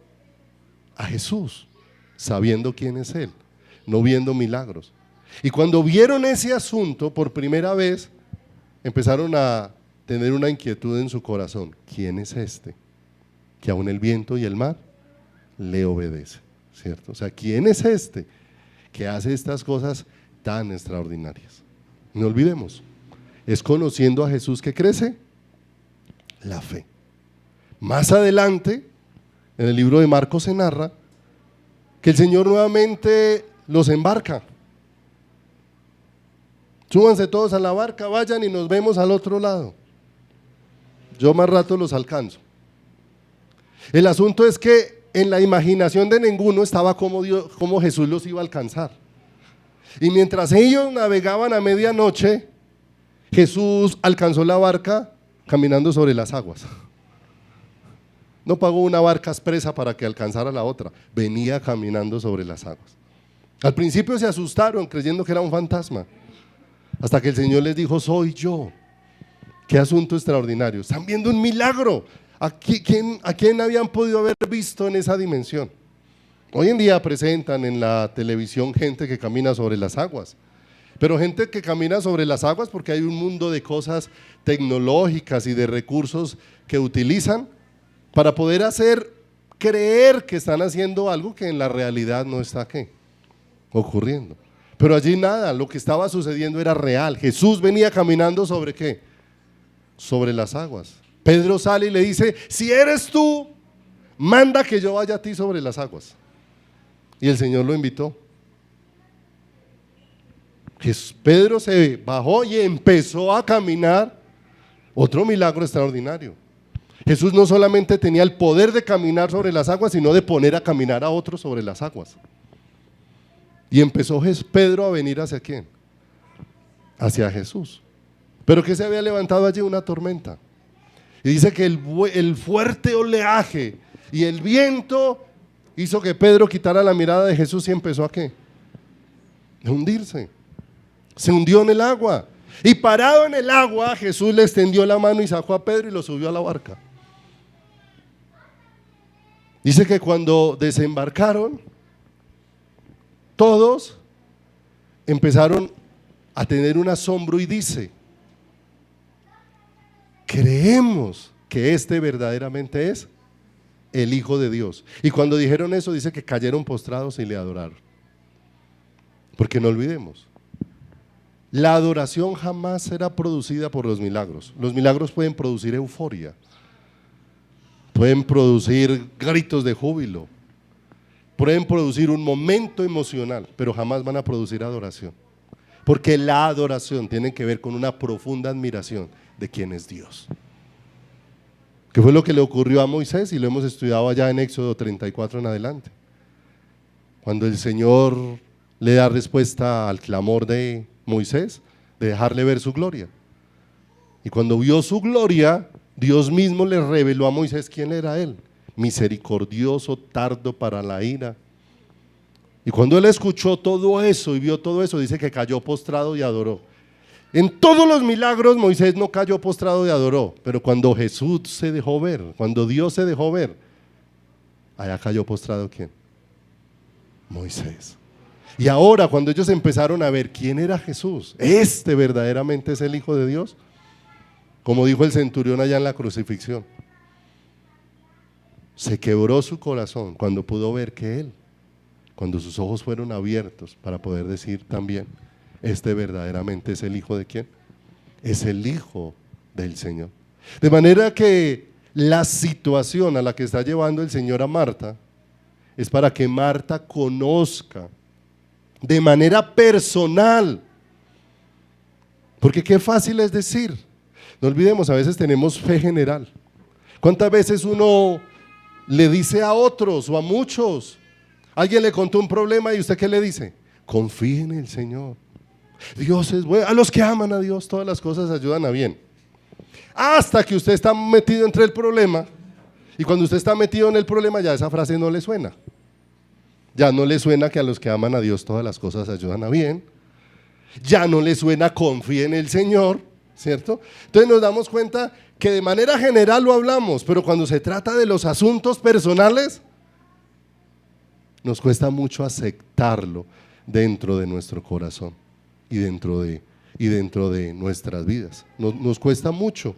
a Jesús, sabiendo quién es Él, no viendo milagros. Y cuando vieron ese asunto por primera vez, empezaron a tener una inquietud en su corazón: ¿quién es este? Que aún el viento y el mar le obedecen, ¿cierto? O sea, ¿quién es este que hace estas cosas tan extraordinarias? No olvidemos, es conociendo a Jesús que crece la fe. Más adelante, en el libro de Marcos se narra que el Señor nuevamente los embarca. Súbanse todos a la barca, vayan y nos vemos al otro lado. Yo más rato los alcanzo. El asunto es que en la imaginación de ninguno estaba cómo Jesús los iba a alcanzar. Y mientras ellos navegaban a medianoche, Jesús alcanzó la barca caminando sobre las aguas. No pagó una barca expresa para que alcanzara la otra, venía caminando sobre las aguas. Al principio se asustaron creyendo que era un fantasma, hasta que el Señor les dijo: soy yo. Qué asunto extraordinario, están viendo un milagro. ¿A quién habían podido haber visto en esa dimensión? Hoy en día presentan en la televisión gente que camina sobre las aguas, pero gente que camina sobre las aguas porque hay un mundo de cosas tecnológicas y de recursos que utilizan para poder hacer creer que están haciendo algo que en la realidad no está ocurriendo. Pero allí nada, lo que estaba sucediendo era real. Jesús venía caminando sobre ¿qué? Sobre las aguas. Pedro sale y le dice: si eres tú, manda que yo vaya a ti sobre las aguas. Y el Señor lo invitó. Pedro se bajó y empezó a caminar. Otro milagro extraordinario. Jesús no solamente tenía el poder de caminar sobre las aguas, sino de poner a caminar a otros sobre las aguas. Y empezó Pedro a venir ¿hacia quién? Hacia Jesús. Pero que se había levantado allí una tormenta. Y dice que el fuerte oleaje y el viento hizo que Pedro quitara la mirada de Jesús y empezó a hundirse. Se hundió en el agua. Y parado en el agua, Jesús le extendió la mano y sacó a Pedro y lo subió a la barca. Dice que cuando desembarcaron, todos empezaron a tener un asombro y dice: creemos que este verdaderamente es el Hijo de Dios. Y cuando dijeron eso, dice que cayeron postrados y le adoraron. Porque no olvidemos, la adoración jamás será producida por los milagros. Los milagros pueden producir euforia, pueden producir gritos de júbilo, pueden producir un momento emocional, pero jamás van a producir adoración. Porque la adoración tiene que ver con una profunda admiración de quién es Dios. Que fue lo que le ocurrió a Moisés y lo hemos estudiado allá en Éxodo 34 en adelante. Cuando el Señor le da respuesta al clamor de Moisés, de dejarle ver su gloria. Y cuando vio su gloria, Dios mismo le reveló a Moisés quién era él: misericordioso, tardo para la ira. Y cuando él escuchó todo eso y vio todo eso, dice que cayó postrado y adoró. En todos los milagros Moisés no cayó postrado y adoró, pero cuando Jesús se dejó ver, cuando Dios se dejó ver, allá cayó postrado ¿quién? Moisés. Y ahora cuando ellos empezaron a ver quién era Jesús, este verdaderamente es el Hijo de Dios, como dijo el centurión allá en la crucifixión, se quebró su corazón cuando pudo ver que él, cuando sus ojos fueron abiertos para poder decir también: este verdaderamente es el Hijo de ¿quién? Es el Hijo del Señor. De manera que la situación a la que está llevando el Señor a Marta es para que Marta conozca de manera personal, porque qué fácil es decir. No olvidemos, a veces tenemos fe general. ¿Cuántas veces uno le dice a otros o a muchos? Alguien le contó un problema y usted ¿qué le dice? Confíe en el Señor. Dios es bueno. A los que aman a Dios todas las cosas ayudan a bien. Hasta que usted está metido entre el problema, y cuando usted está metido en el problema ya esa frase no le suena. Ya no le suena que a los que aman a Dios todas las cosas ayudan a bien. Ya no le suena confíe en el Señor, ¿cierto? Entonces nos damos cuenta que de manera general lo hablamos, pero cuando se trata de los asuntos personales, nos cuesta mucho aceptarlo dentro de nuestro corazón y dentro de nuestras vidas. Nos cuesta mucho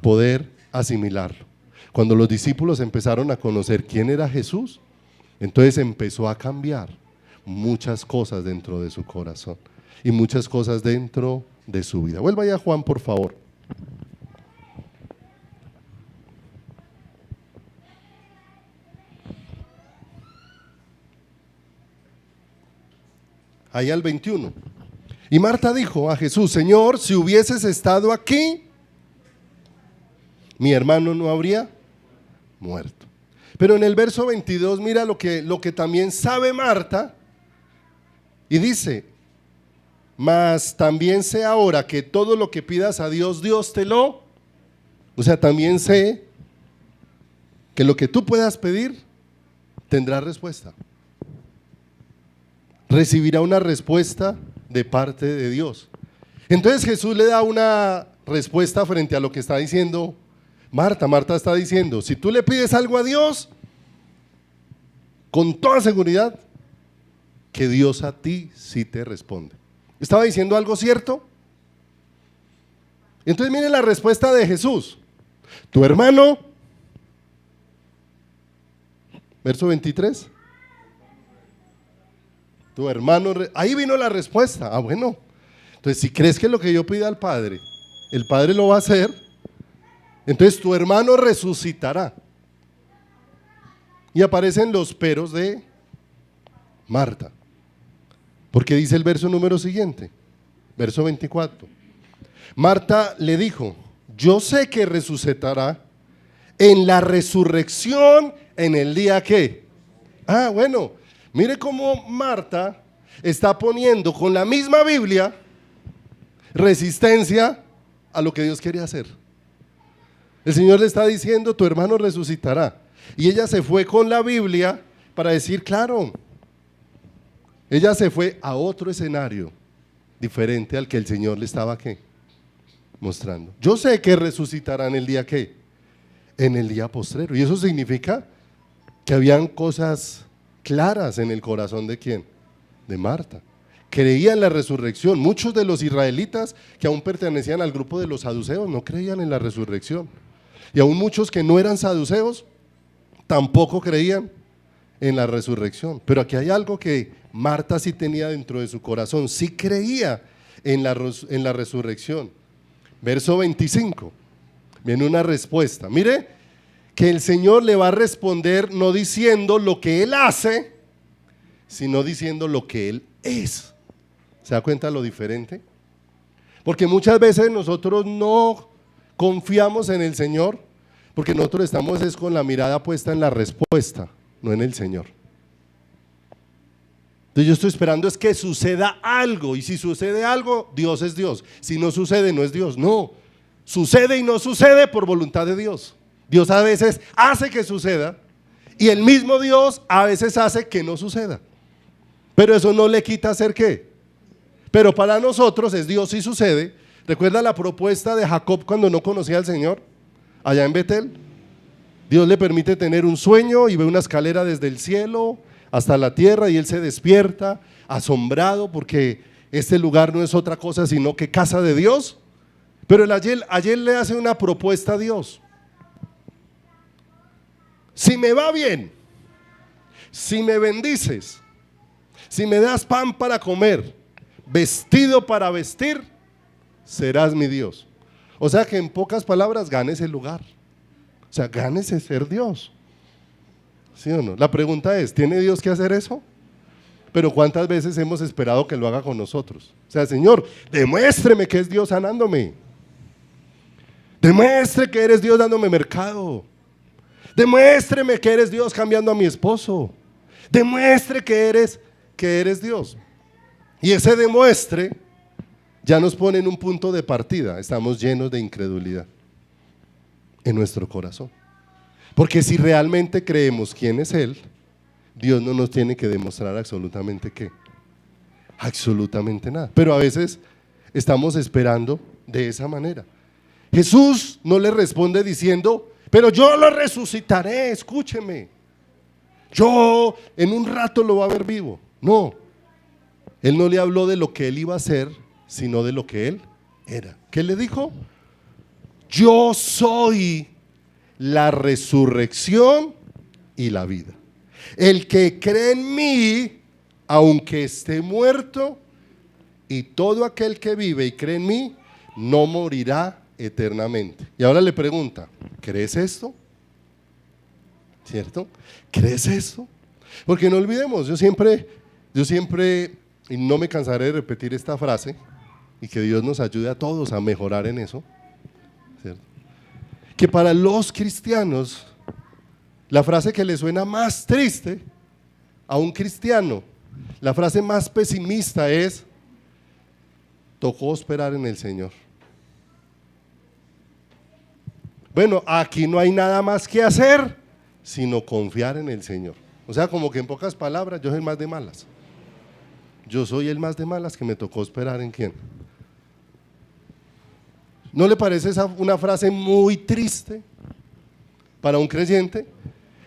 poder asimilarlo. Cuando los discípulos empezaron a conocer quién era Jesús, entonces empezó a cambiar muchas cosas dentro de su corazón y muchas cosas dentro de su vida. Vuelva allá, Juan, por favor. Ahí al 21. Y Marta dijo a Jesús: Señor, si hubieses estado aquí, mi hermano no habría muerto. Pero en el verso 22 mira lo que también sabe Marta, y dice: mas también sé ahora que todo lo que pidas a Dios, Dios te lo. O sea, también sé que lo que tú puedas pedir tendrá respuesta. Recibirá una respuesta de parte de Dios. Entonces Jesús le da una respuesta frente a lo que está diciendo Marta. Marta está diciendo: si tú le pides algo a Dios, con toda seguridad que Dios a ti sí te responde. ¿Estaba diciendo algo cierto? Entonces miren la respuesta de Jesús: tu hermano, verso 23, tu hermano, ahí vino la respuesta. Ah, bueno, entonces si crees que lo que yo pida al Padre, el Padre lo va a hacer, entonces tu hermano resucitará. Y aparecen los peros de Marta, porque dice el verso número siguiente, verso 24. Marta le dijo: yo sé que resucitará en la resurrección en el día que. Ah, bueno, mire cómo Marta está poniendo con la misma Biblia resistencia a lo que Dios quiere hacer. El Señor le está diciendo: tu hermano resucitará. Y ella se fue con la Biblia para decir: claro. Ella se fue a otro escenario diferente al que el Señor le estaba ¿qué? Mostrando. Yo sé que resucitará en el día ¿qué? En el día postrero. Y eso significa que habían cosas claras en el corazón de ¿quién? De Marta, creía en la resurrección. Muchos de los israelitas que aún pertenecían al grupo de los saduceos no creían en la resurrección. Y aún muchos que no eran saduceos tampoco creían en la resurrección. Pero aquí hay algo que Marta sí tenía dentro de su corazón, sí creía en la resurrección. Verso 25, viene una respuesta. Mire que el Señor le va a responder no diciendo lo que Él hace, sino diciendo lo que Él es. ¿Se da cuenta lo diferente? Porque muchas veces nosotros no confiamos en el Señor, porque nosotros estamos es con la mirada puesta en la respuesta, no en el Señor. Entonces yo estoy esperando es que suceda algo, y si sucede algo, Dios es Dios. Si no sucede, no es Dios. No, sucede y no sucede por voluntad de Dios. Dios a veces hace que suceda, y el mismo Dios a veces hace que no suceda. Pero eso no le quita ser qué. Pero para nosotros es Dios si sucede. ¿Recuerda la propuesta de Jacob cuando no conocía al Señor? Allá en Betel. Dios le permite tener un sueño y ve una escalera desde el cielo hasta la tierra, y él se despierta asombrado porque este lugar no es otra cosa sino que casa de Dios. Pero ayer le hace una propuesta a Dios. Si me va bien, si me bendices, si me das pan para comer, vestido para vestir, serás mi Dios. O sea que en pocas palabras, ganes el lugar. O sea, gánese ser Dios. ¿Sí o no? La pregunta es, ¿tiene Dios que hacer eso? Pero ¿cuántas veces hemos esperado que lo haga con nosotros? O sea, Señor, demuéstreme que es Dios sanándome. Demuestre que eres Dios dándome mercado. Demuéstreme que eres Dios cambiando a mi esposo. Demuestre que eres Dios. Y ese demuestre ya nos pone en un punto de partida. Estamos llenos de incredulidad en nuestro corazón. Porque si realmente creemos quién es Él, Dios no nos tiene que demostrar absolutamente qué. Absolutamente nada. Pero a veces estamos esperando de esa manera. Jesús no le responde diciendo, pero yo lo resucitaré, escúcheme. Yo en un rato lo voy a ver vivo. No, Él no le habló de lo que Él iba a hacer, sino de lo que Él era. ¿Qué le dijo? Yo soy la resurrección y la vida. El que cree en mí, aunque esté muerto, y todo aquel que vive y cree en mí, no morirá eternamente. Y ahora le pregunta, ¿crees esto? ¿Cierto? ¿Crees esto? Porque no olvidemos, yo siempre, y no me cansaré de repetir esta frase, y que Dios nos ayude a todos a mejorar en eso, ¿cierto? Que para los cristianos, la frase que le suena más triste a un cristiano, la frase más pesimista es, tocó esperar en el Señor. Bueno, aquí no hay nada más que hacer, sino confiar en el Señor. O sea, como que en pocas palabras, yo soy el más de malas. Yo soy el más de malas que me tocó esperar en quién. ¿No le parece esa una frase muy triste para un creyente?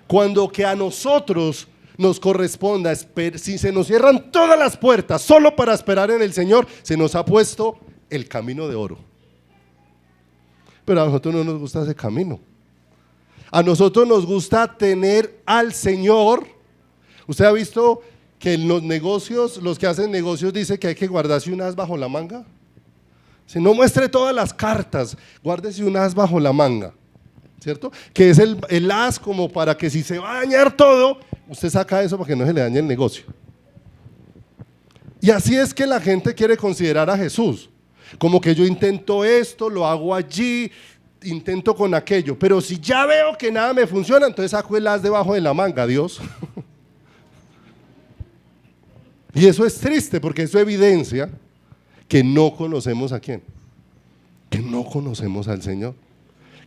Cuando que a nosotros nos corresponda, si se nos cierran todas las puertas solo para esperar en el Señor, se nos ha puesto el camino de oro. Pero a nosotros no nos gusta ese camino. A nosotros nos gusta tener al Señor. ¿Usted ha visto que en los negocios, los que hacen negocios dicen que hay que guardarse un as bajo la manga? Si no muestre todas las cartas, guárdese un as bajo la manga, ¿cierto? Que es el as como para que si se va a dañar todo, usted saca eso para que no se le dañe el negocio. Y así es que la gente quiere considerar a Jesús, como que yo intento esto, lo hago allí, intento con aquello, pero si ya veo que nada me funciona, entonces saco el as debajo de la manga, Dios. Y eso es triste porque eso evidencia que no conocemos a quién, que no conocemos al Señor,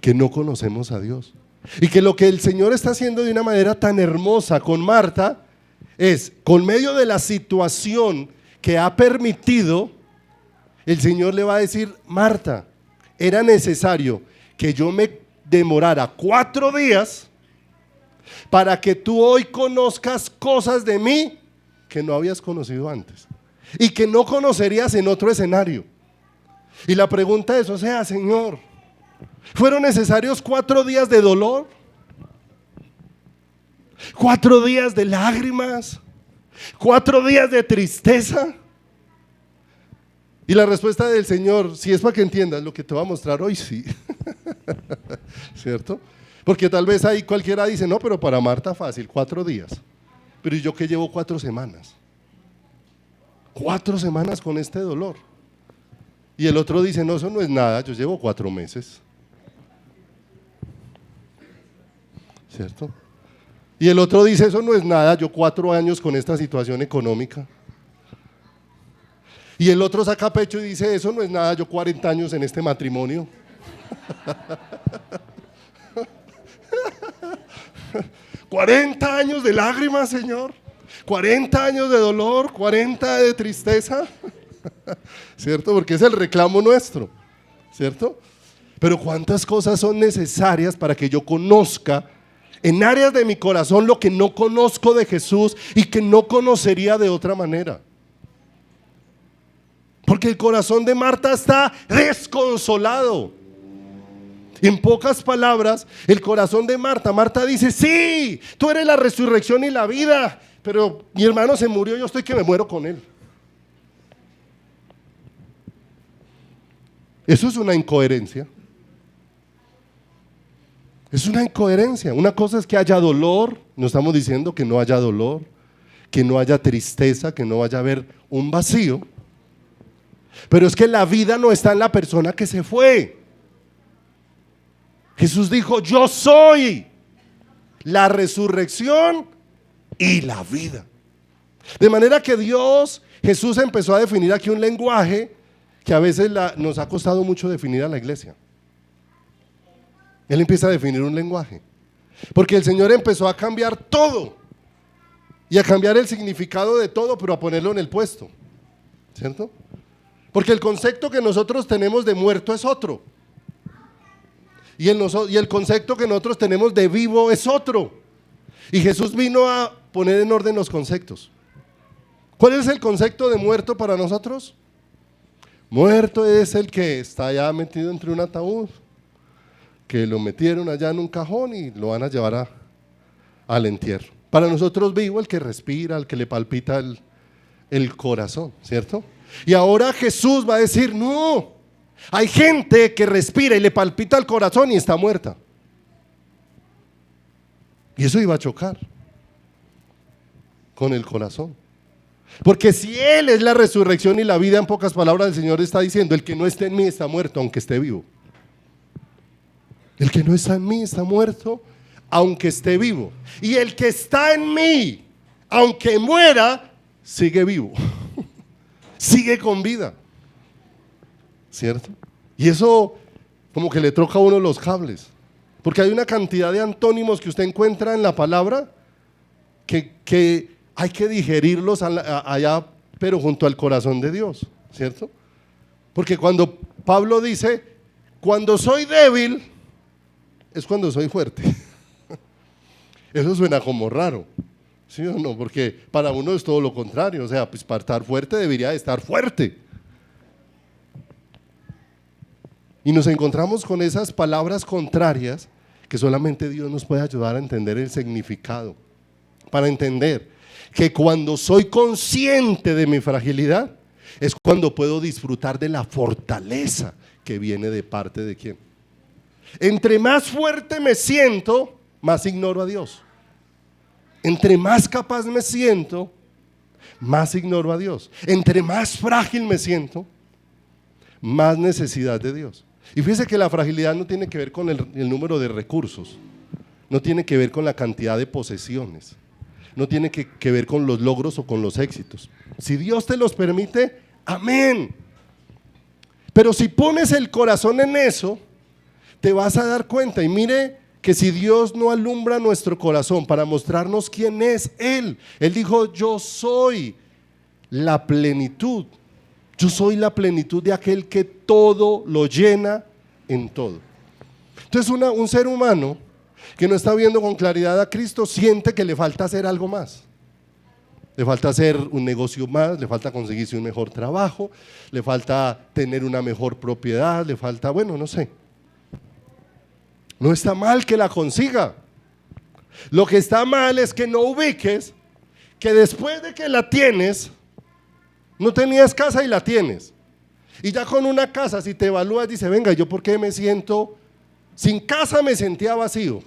que no conocemos a Dios. Y que lo que el Señor está haciendo de una manera tan hermosa con Marta es, con medio de la situación que ha permitido, el Señor le va a decir, Marta, era necesario que yo me demorara 4 días para que tú hoy conozcas cosas de mí que no habías conocido antes. y que no conocerías en otro escenario. Y la pregunta es, o sea, Señor, ¿fueron necesarios 4 días de dolor? 4 días de lágrimas, 4 días de tristeza. Y la respuesta del Señor, si es para que entiendas lo que te voy a mostrar hoy, sí. ¿Cierto? Porque tal vez ahí cualquiera dice, no, pero para Marta fácil, 4 días. Pero yo que llevo 4 semanas. 4 semanas con este dolor. Y el otro dice, no, eso no es nada, yo llevo 4 meses. ¿Cierto? Y el otro dice, eso no es nada, yo 4 años con esta situación económica. Y el otro saca pecho y dice, eso no es nada, yo 40 años en este matrimonio. 40 años de lágrimas, Señor. 40 años de dolor, 40 de tristeza. ¿Cierto? Porque es el reclamo nuestro. ¿Cierto? Pero cuántas cosas son necesarias para que yo conozca en áreas de mi corazón lo que no conozco de Jesús y que no conocería de otra manera. Porque el corazón de Marta está desconsolado. En pocas palabras, el corazón de Marta dice, sí, tú eres la resurrección y la vida, pero mi hermano se murió, yo estoy que me muero con él. Eso es una incoherencia. Es una incoherencia. Una cosa es que haya dolor, no estamos diciendo que no haya dolor, que no haya tristeza, que no vaya a haber un vacío, pero es que la vida no está en la persona que se fue. Jesús dijo, yo soy la resurrección y la vida. De manera que Jesús empezó a definir aquí un lenguaje que a veces nos ha costado mucho definir a la iglesia. Él empieza a definir un lenguaje, porque el Señor empezó a cambiar todo y a cambiar el significado de todo, pero a ponerlo en el puesto, ¿cierto? Porque el concepto que nosotros tenemos de muerto es otro, y el concepto que nosotros tenemos de vivo es otro, y Jesús vino a poner en orden los conceptos. ¿Cuál es el concepto de muerto para nosotros? Muerto es el que está ya metido entre un ataúd, que lo metieron allá en un cajón y lo van a llevar al entierro. Para nosotros vivo, el que respira, el que le palpita el corazón, ¿cierto? Y ahora Jesús va a decir, no, hay gente que respira y le palpita el corazón y está muerta. Y eso iba a chocar con el corazón. Porque si Él es la resurrección y la vida, en pocas palabras el Señor está diciendo, el que no esté en mí está muerto, aunque esté vivo. El que no está en mí está muerto, aunque esté vivo. Y el que está en mí, aunque muera, sigue vivo. Sigue con vida. ¿Cierto? Y eso como que le troca a uno los cables. Porque hay una cantidad de antónimos que usted encuentra en la palabra que hay que digerirlos allá, pero junto al corazón de Dios. ¿Cierto? Porque cuando Pablo dice, cuando soy débil, es cuando soy fuerte. Eso suena como raro, ¿sí o no? Porque para uno es todo lo contrario, o sea, pues para estar fuerte debería de estar fuerte. Y nos encontramos con esas palabras contrarias que solamente Dios nos puede ayudar a entender el significado. Para entender que cuando soy consciente de mi fragilidad, es cuando puedo disfrutar de la fortaleza que viene de parte de ¿quién? Entre más fuerte me siento, más ignoro a Dios. Entre más capaz me siento, más ignoro a Dios. Entre más frágil me siento, más necesidad de Dios. Y fíjese que la fragilidad no tiene que ver con el número de recursos, no tiene que ver con la cantidad de posesiones, no tiene que ver con los logros o con los éxitos. Si Dios te los permite, amén. Pero si pones el corazón en eso, te vas a dar cuenta. Y mire que si Dios no alumbra nuestro corazón para mostrarnos quién es Él, Él dijo, yo soy la plenitud. Yo soy la plenitud de aquel que todo lo llena en todo. Entonces un ser humano que no está viendo con claridad a Cristo siente que le falta hacer algo más. Le falta hacer un negocio más, le falta conseguirse un mejor trabajo, le falta tener una mejor propiedad, le falta, bueno, no sé. No está mal que la consiga. Lo que está mal es que no ubiques que después de que la tienes, no tenías casa y la tienes. Y ya con una casa, si te evalúas, dice, venga, ¿yo por qué me siento? Sin casa me sentía vacío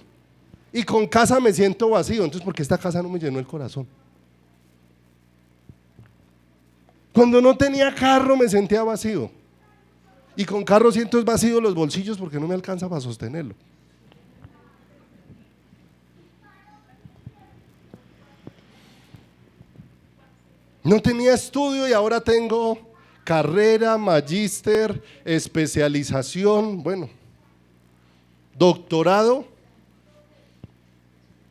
y con casa me siento vacío. Entonces, ¿por qué esta casa no me llenó el corazón? Cuando no tenía carro me sentía vacío y con carro siento vacío los bolsillos porque no me alcanza para sostenerlo. No tenía estudio y ahora tengo carrera, magíster, especialización, bueno, doctorado.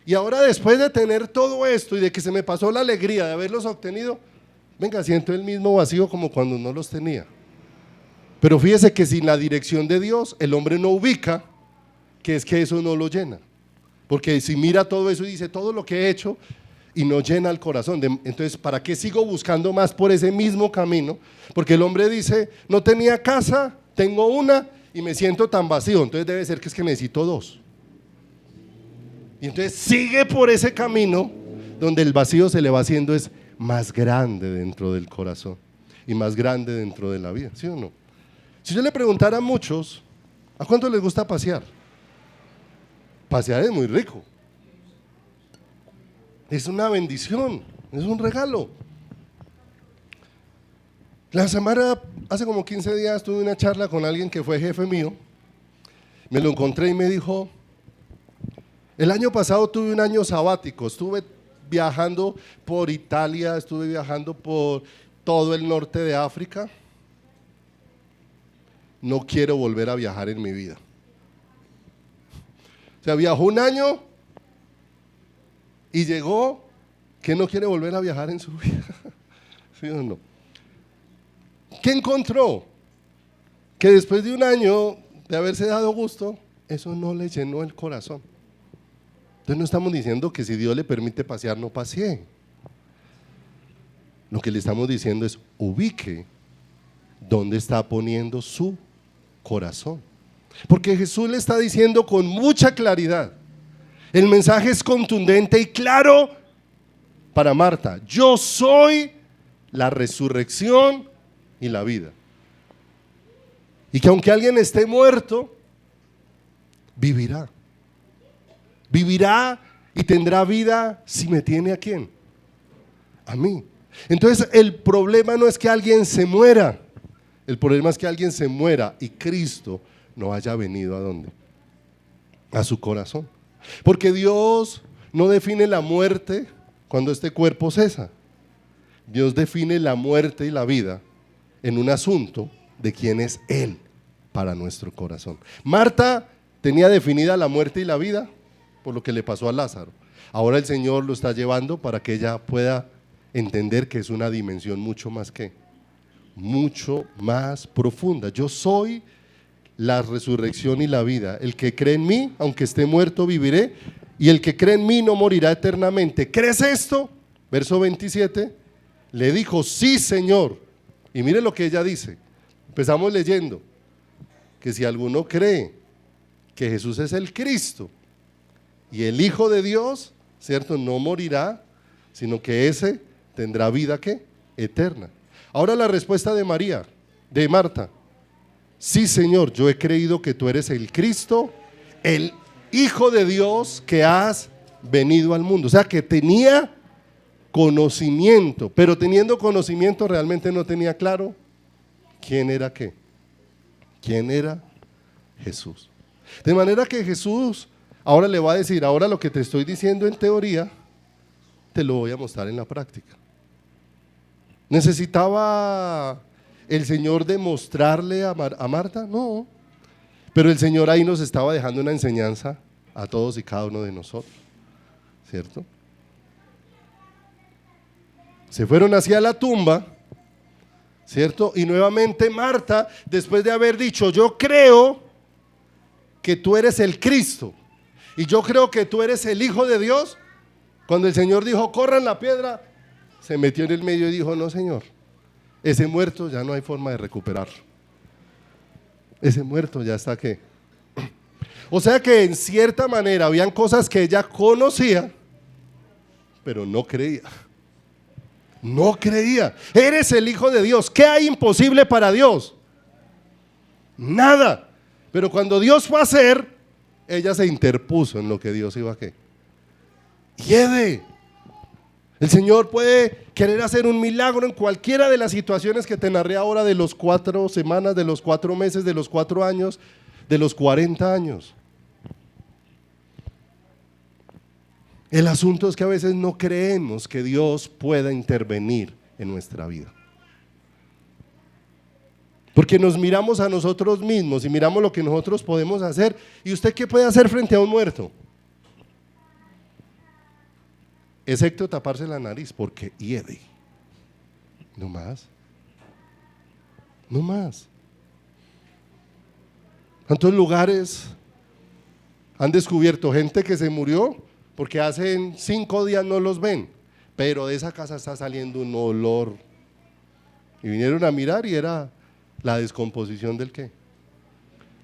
Y ahora después de tener todo esto y de que se me pasó la alegría de haberlos obtenido, venga, siento el mismo vacío como cuando no los tenía. Pero fíjese que sin la dirección de Dios, el hombre no ubica que es que eso no lo llena. Porque si mira todo eso y dice, todo lo que he hecho, y no llena el corazón. Entonces, ¿para qué sigo buscando más por ese mismo camino? Porque el hombre dice, no tenía casa, tengo una y me siento tan vacío. Entonces debe ser que es que necesito dos. Y entonces sigue por ese camino donde el vacío se le va haciendo es más grande dentro del corazón y más grande dentro de la vida, ¿sí o no? Si yo le preguntara a muchos, ¿a cuánto les gusta pasear? Pasear es muy rico. Es una bendición, es un regalo. La semana, hace como 15 días tuve una charla con alguien que fue jefe mío. Me lo encontré y me dijo, el año pasado tuve un año sabático, estuve viajando por Italia, estuve viajando por todo el norte de África. No quiero volver a viajar en mi vida. O sea, viajó un año y llegó que no quiere volver a viajar en su vida. ¿Sí o no? ¿Qué encontró? Que después de un año de haberse dado gusto, eso no le llenó el corazón. Entonces no estamos diciendo que si Dios le permite pasear, no pasee. Lo que le estamos diciendo es, ubique dónde está poniendo su corazón. Porque Jesús le está diciendo con mucha claridad, el mensaje es contundente y claro para Marta: yo soy la resurrección y la vida. Y que aunque alguien esté muerto, vivirá. Vivirá y tendrá vida si me tiene a quién, a mí. Entonces el problema no es que alguien se muera, el problema es que alguien se muera y Cristo no haya venido ¿a dónde? A su corazón. Porque Dios no define la muerte cuando este cuerpo cesa. Dios define la muerte y la vida en un asunto de quién es Él para nuestro corazón. Marta tenía definida la muerte y la vida por lo que le pasó a Lázaro. Ahora el Señor lo está llevando para que ella pueda entender que es una dimensión mucho más profunda. Yo soy la resurrección y la vida. El que cree en mí, aunque esté muerto, viviré, y el que cree en mí no morirá eternamente. ¿Crees esto? Verso 27, le dijo, sí, Señor. Y mire lo que ella dice. Empezamos leyendo que si alguno cree que Jesús es el Cristo y el Hijo de Dios, ¿cierto? No morirá, sino que ese tendrá vida, ¿qué? Eterna. Ahora la respuesta de María, de Marta: sí, Señor, yo he creído que tú eres el Cristo, el Hijo de Dios que has venido al mundo. O sea que tenía conocimiento, pero teniendo conocimiento realmente no tenía claro quién era qué. ¿Quién era Jesús? De manera que Jesús ahora le va a decir, ahora lo que te estoy diciendo en teoría, te lo voy a mostrar en la práctica. ¿Necesitaba el Señor demostrarle a Marta? No, pero el Señor ahí nos estaba dejando una enseñanza a todos y cada uno de nosotros, ¿cierto? Se fueron hacia la tumba, ¿cierto? Y nuevamente Marta, después de haber dicho, yo creo que tú eres el Cristo y yo creo que tú eres el Hijo de Dios, cuando el Señor dijo, corran la piedra, se metió en el medio y dijo: no, Señor, ese muerto ya no hay forma de recuperarlo. Ese muerto ya está que. O sea que en cierta manera habían cosas que ella conocía, pero no creía. No creía. Eres el Hijo de Dios. ¿Qué hay imposible para Dios? Nada. Pero cuando Dios fue a hacer, ella se interpuso en lo que Dios iba a hacer. Hiede. El Señor puede querer hacer un milagro en cualquiera de las situaciones que te narré ahora, de los 4 semanas, de los 4 meses, de los 4 años, de los 40 años. El asunto es que a veces no creemos que Dios pueda intervenir en nuestra vida. Porque nos miramos a nosotros mismos y miramos lo que nosotros podemos hacer. ¿Y usted qué puede hacer frente a un muerto? Excepto taparse la nariz, porque hiede. No más. No más. ¿Cuántos lugares han descubierto gente que se murió porque hace 5 días no los ven, pero de esa casa está saliendo un olor? Y vinieron a mirar y era la descomposición del qué?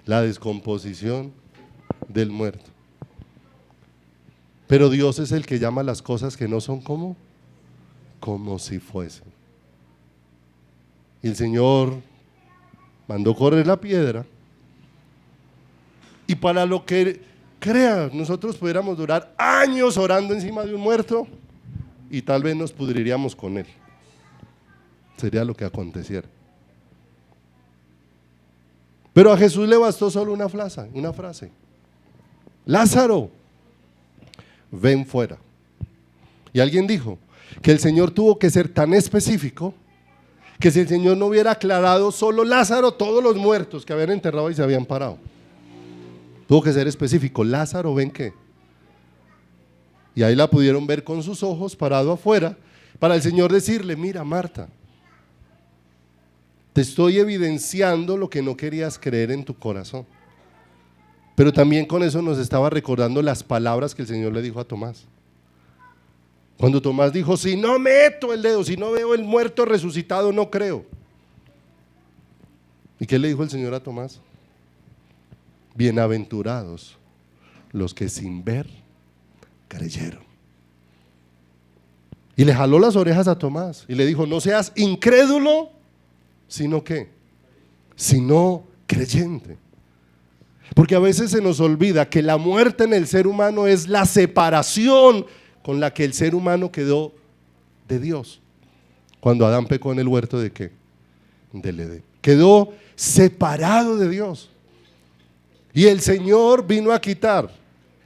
La descomposición del muerto. Pero Dios es el que llama las cosas que no son como si fuesen. Y el Señor mandó correr la piedra. Y para lo que crea, nosotros pudiéramos durar años orando encima de un muerto y tal vez nos pudriríamos con él. Sería lo que aconteciera. Pero a Jesús le bastó solo una frase. Lázaro, ven fuera. Y alguien dijo que el Señor tuvo que ser tan específico que si el Señor no hubiera aclarado solo Lázaro, todos los muertos que habían enterrado y se habían parado. Tuvo que ser específico. Lázaro, ven qué. Y ahí la pudieron ver con sus ojos parado afuera para el Señor decirle: mira, Marta, te estoy evidenciando lo que no querías creer en tu corazón. Pero también con eso nos estaba recordando las palabras que el Señor le dijo a Tomás. Cuando Tomás dijo: si no meto el dedo, si no veo el muerto resucitado, no creo. ¿Y qué le dijo el Señor a Tomás? Bienaventurados los que sin ver creyeron. Y le jaló las orejas a Tomás y le dijo: no seas incrédulo, sino ¿qué? Sino creyente. Porque a veces se nos olvida que la muerte en el ser humano es la separación con la que el ser humano quedó de Dios. Cuando Adán pecó en el huerto de ¿qué? Del Edén. Quedó separado de Dios. Y el Señor vino a quitar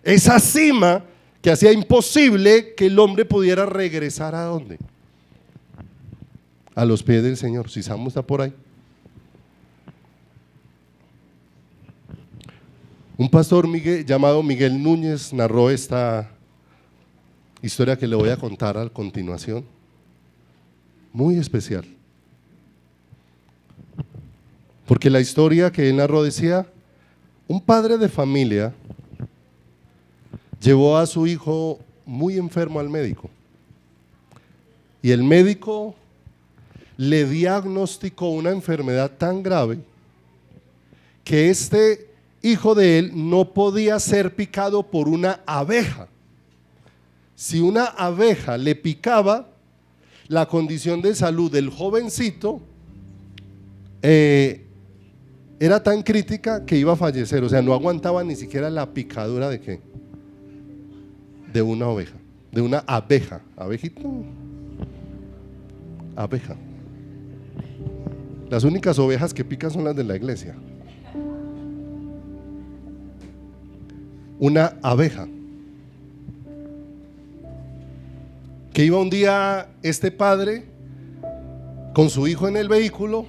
esa cima que hacía imposible que el hombre pudiera regresar ¿a dónde? A los pies del Señor. Si Samu está por ahí. Un pastor llamado Miguel Núñez narró esta historia que le voy a contar a continuación. Muy especial. Porque la historia que él narró decía: un padre de familia llevó a su hijo muy enfermo al médico. Y el médico le diagnosticó una enfermedad tan grave que este hijo de él no podía ser picado por una abeja. Si una abeja le picaba, la condición de salud del jovencito era tan crítica que iba a fallecer. O sea, no aguantaba ni siquiera la picadura de ¿qué? De una oveja, de una abeja. Abejita, abeja. Las únicas ovejas que pican son las de la iglesia. Una abeja. Que iba un día este padre con su hijo en el vehículo,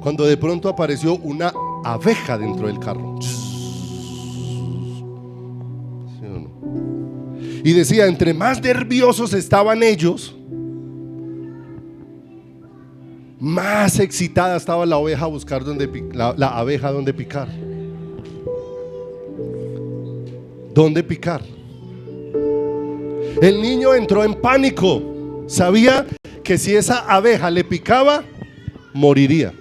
cuando de pronto apareció una abeja dentro del carro. ¿Sí o no? Y decía: entre más nerviosos estaban ellos, más excitada estaba la oveja a buscar la abeja donde picar. ¿Dónde picar? El niño entró en pánico. Sabía que si esa abeja le picaba, moriría.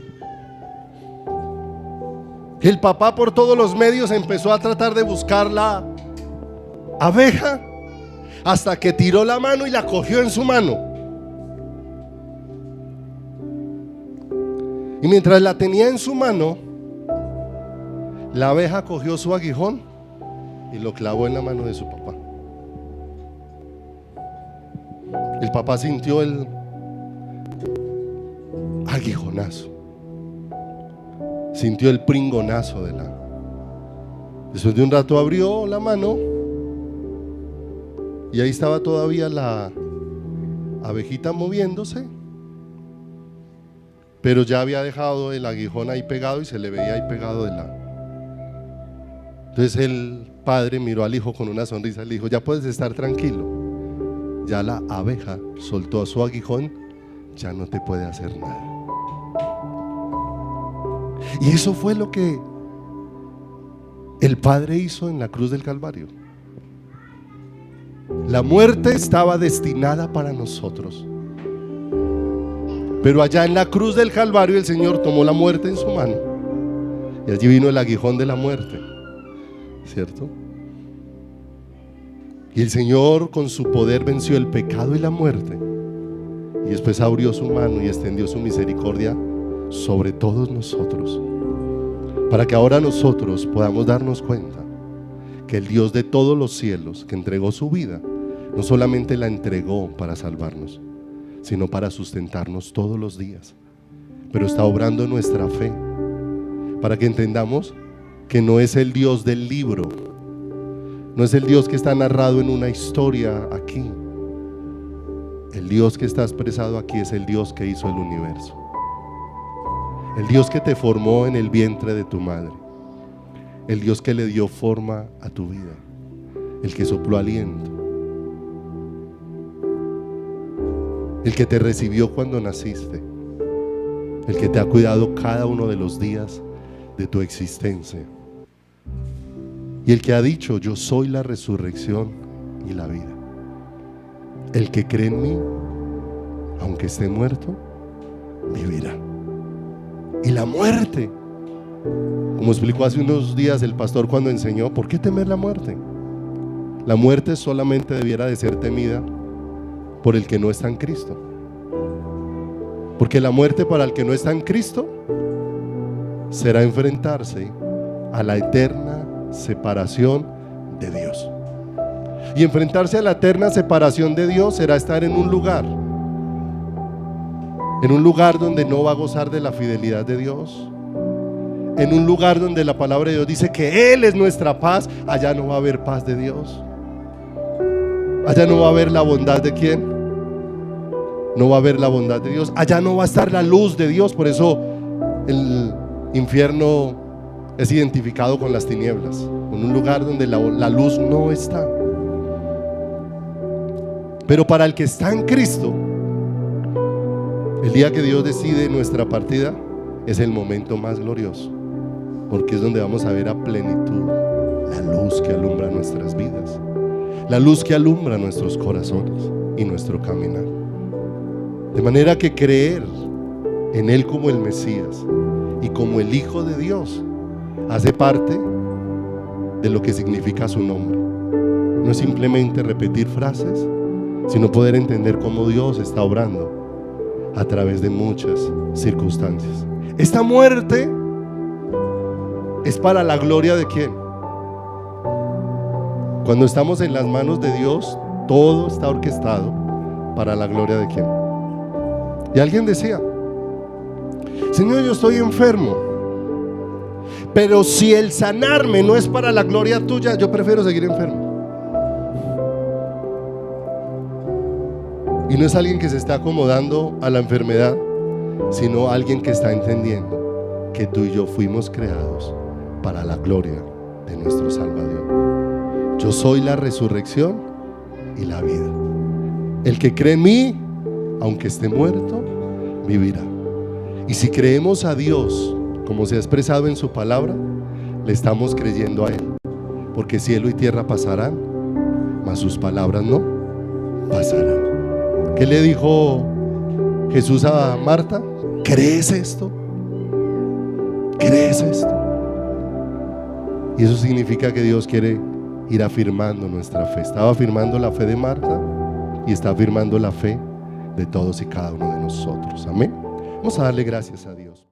El papá por todos los medios empezó a tratar de buscar la abeja, hasta que tiró la mano y la cogió en su mano. Y mientras la tenía en su mano, la abeja cogió su aguijón y lo clavó en la mano de su papá. El papá sintió el aguijonazo, sintió el pringonazo de la. Después de un rato abrió la mano y ahí estaba todavía la abejita moviéndose, pero ya había dejado el aguijón ahí pegado y se le veía ahí pegado de la. Entonces el padre miró al hijo con una sonrisa y le dijo: ya puedes estar tranquilo, ya la abeja soltó su aguijón, ya no te puede hacer nada. Y eso fue lo que el Padre hizo en la cruz del Calvario. La muerte estaba destinada para nosotros, pero allá en la cruz del Calvario el Señor tomó la muerte en su mano y allí vino el aguijón de la muerte, ¿cierto? Y el Señor con su poder venció el pecado y la muerte, y después abrió su mano y extendió su misericordia sobre todos nosotros, para que ahora nosotros podamos darnos cuenta que el Dios de todos los cielos, que entregó su vida, no solamente la entregó para salvarnos, sino para sustentarnos todos los días, pero está obrando nuestra fe, para que entendamos que no es el Dios del libro, no es el Dios que está narrado en una historia aquí. El Dios que está expresado aquí es el Dios que hizo el universo, el Dios que te formó en el vientre de tu madre, el Dios que le dio forma a tu vida, el que sopló aliento, el que te recibió cuando naciste, el que te ha cuidado cada uno de los días de tu existencia, y el que ha dicho: yo soy la resurrección y la vida. El que cree en mí, aunque esté muerto, vivirá. Y la muerte, como explicó hace unos días el pastor cuando enseñó, ¿por qué temer la muerte? La muerte solamente debiera de ser temida por el que no está en Cristo, porque la muerte para el que no está en Cristo será enfrentarse a la eterna separación de Dios. Y enfrentarse a la eterna separación de Dios será estar en un lugar donde no va a gozar de la fidelidad de Dios, en un lugar donde la palabra de Dios dice que Él es nuestra paz. Allá no va a haber paz de Dios, allá no va a haber la bondad de ¿quién? No va a haber la bondad de Dios, allá no va a estar la luz de Dios. Por eso el infierno es identificado con las tinieblas, con un lugar donde la luz no está. Pero para el que está en Cristo, el día que Dios decide nuestra partida es el momento más glorioso, porque es donde vamos a ver a plenitud la luz que alumbra nuestras vidas, la luz que alumbra nuestros corazones y nuestro caminar. De manera que creer en Él como el Mesías y como el Hijo de Dios hace parte de lo que significa su nombre. No es simplemente repetir frases, sino poder entender cómo Dios está obrando a través de muchas circunstancias. Esta muerte es para la gloria de ¿quién? Cuando estamos en las manos de Dios, todo está orquestado para la gloria de ¿quién? Y alguien decía: Señor, yo estoy enfermo, pero si el sanarme no es para la gloria tuya, yo prefiero seguir enfermo. Y no es alguien que se está acomodando a la enfermedad, sino alguien que está entendiendo que tú y yo fuimos creados para la gloria de nuestro Salvador. Yo soy la resurrección y la vida. El que cree en mí, aunque esté muerto, vivirá. Y si creemos a Dios, como se ha expresado en su palabra, le estamos creyendo a Él, porque cielo y tierra pasarán, mas sus palabras no pasará. ¿Qué le dijo Jesús a Marta? ¿Crees esto? ¿Crees esto? Y eso significa que Dios quiere ir afirmando nuestra fe. Estaba afirmando la fe de Marta y está afirmando la fe de todos y cada uno de nosotros. Amén. Vamos a darle gracias a Dios.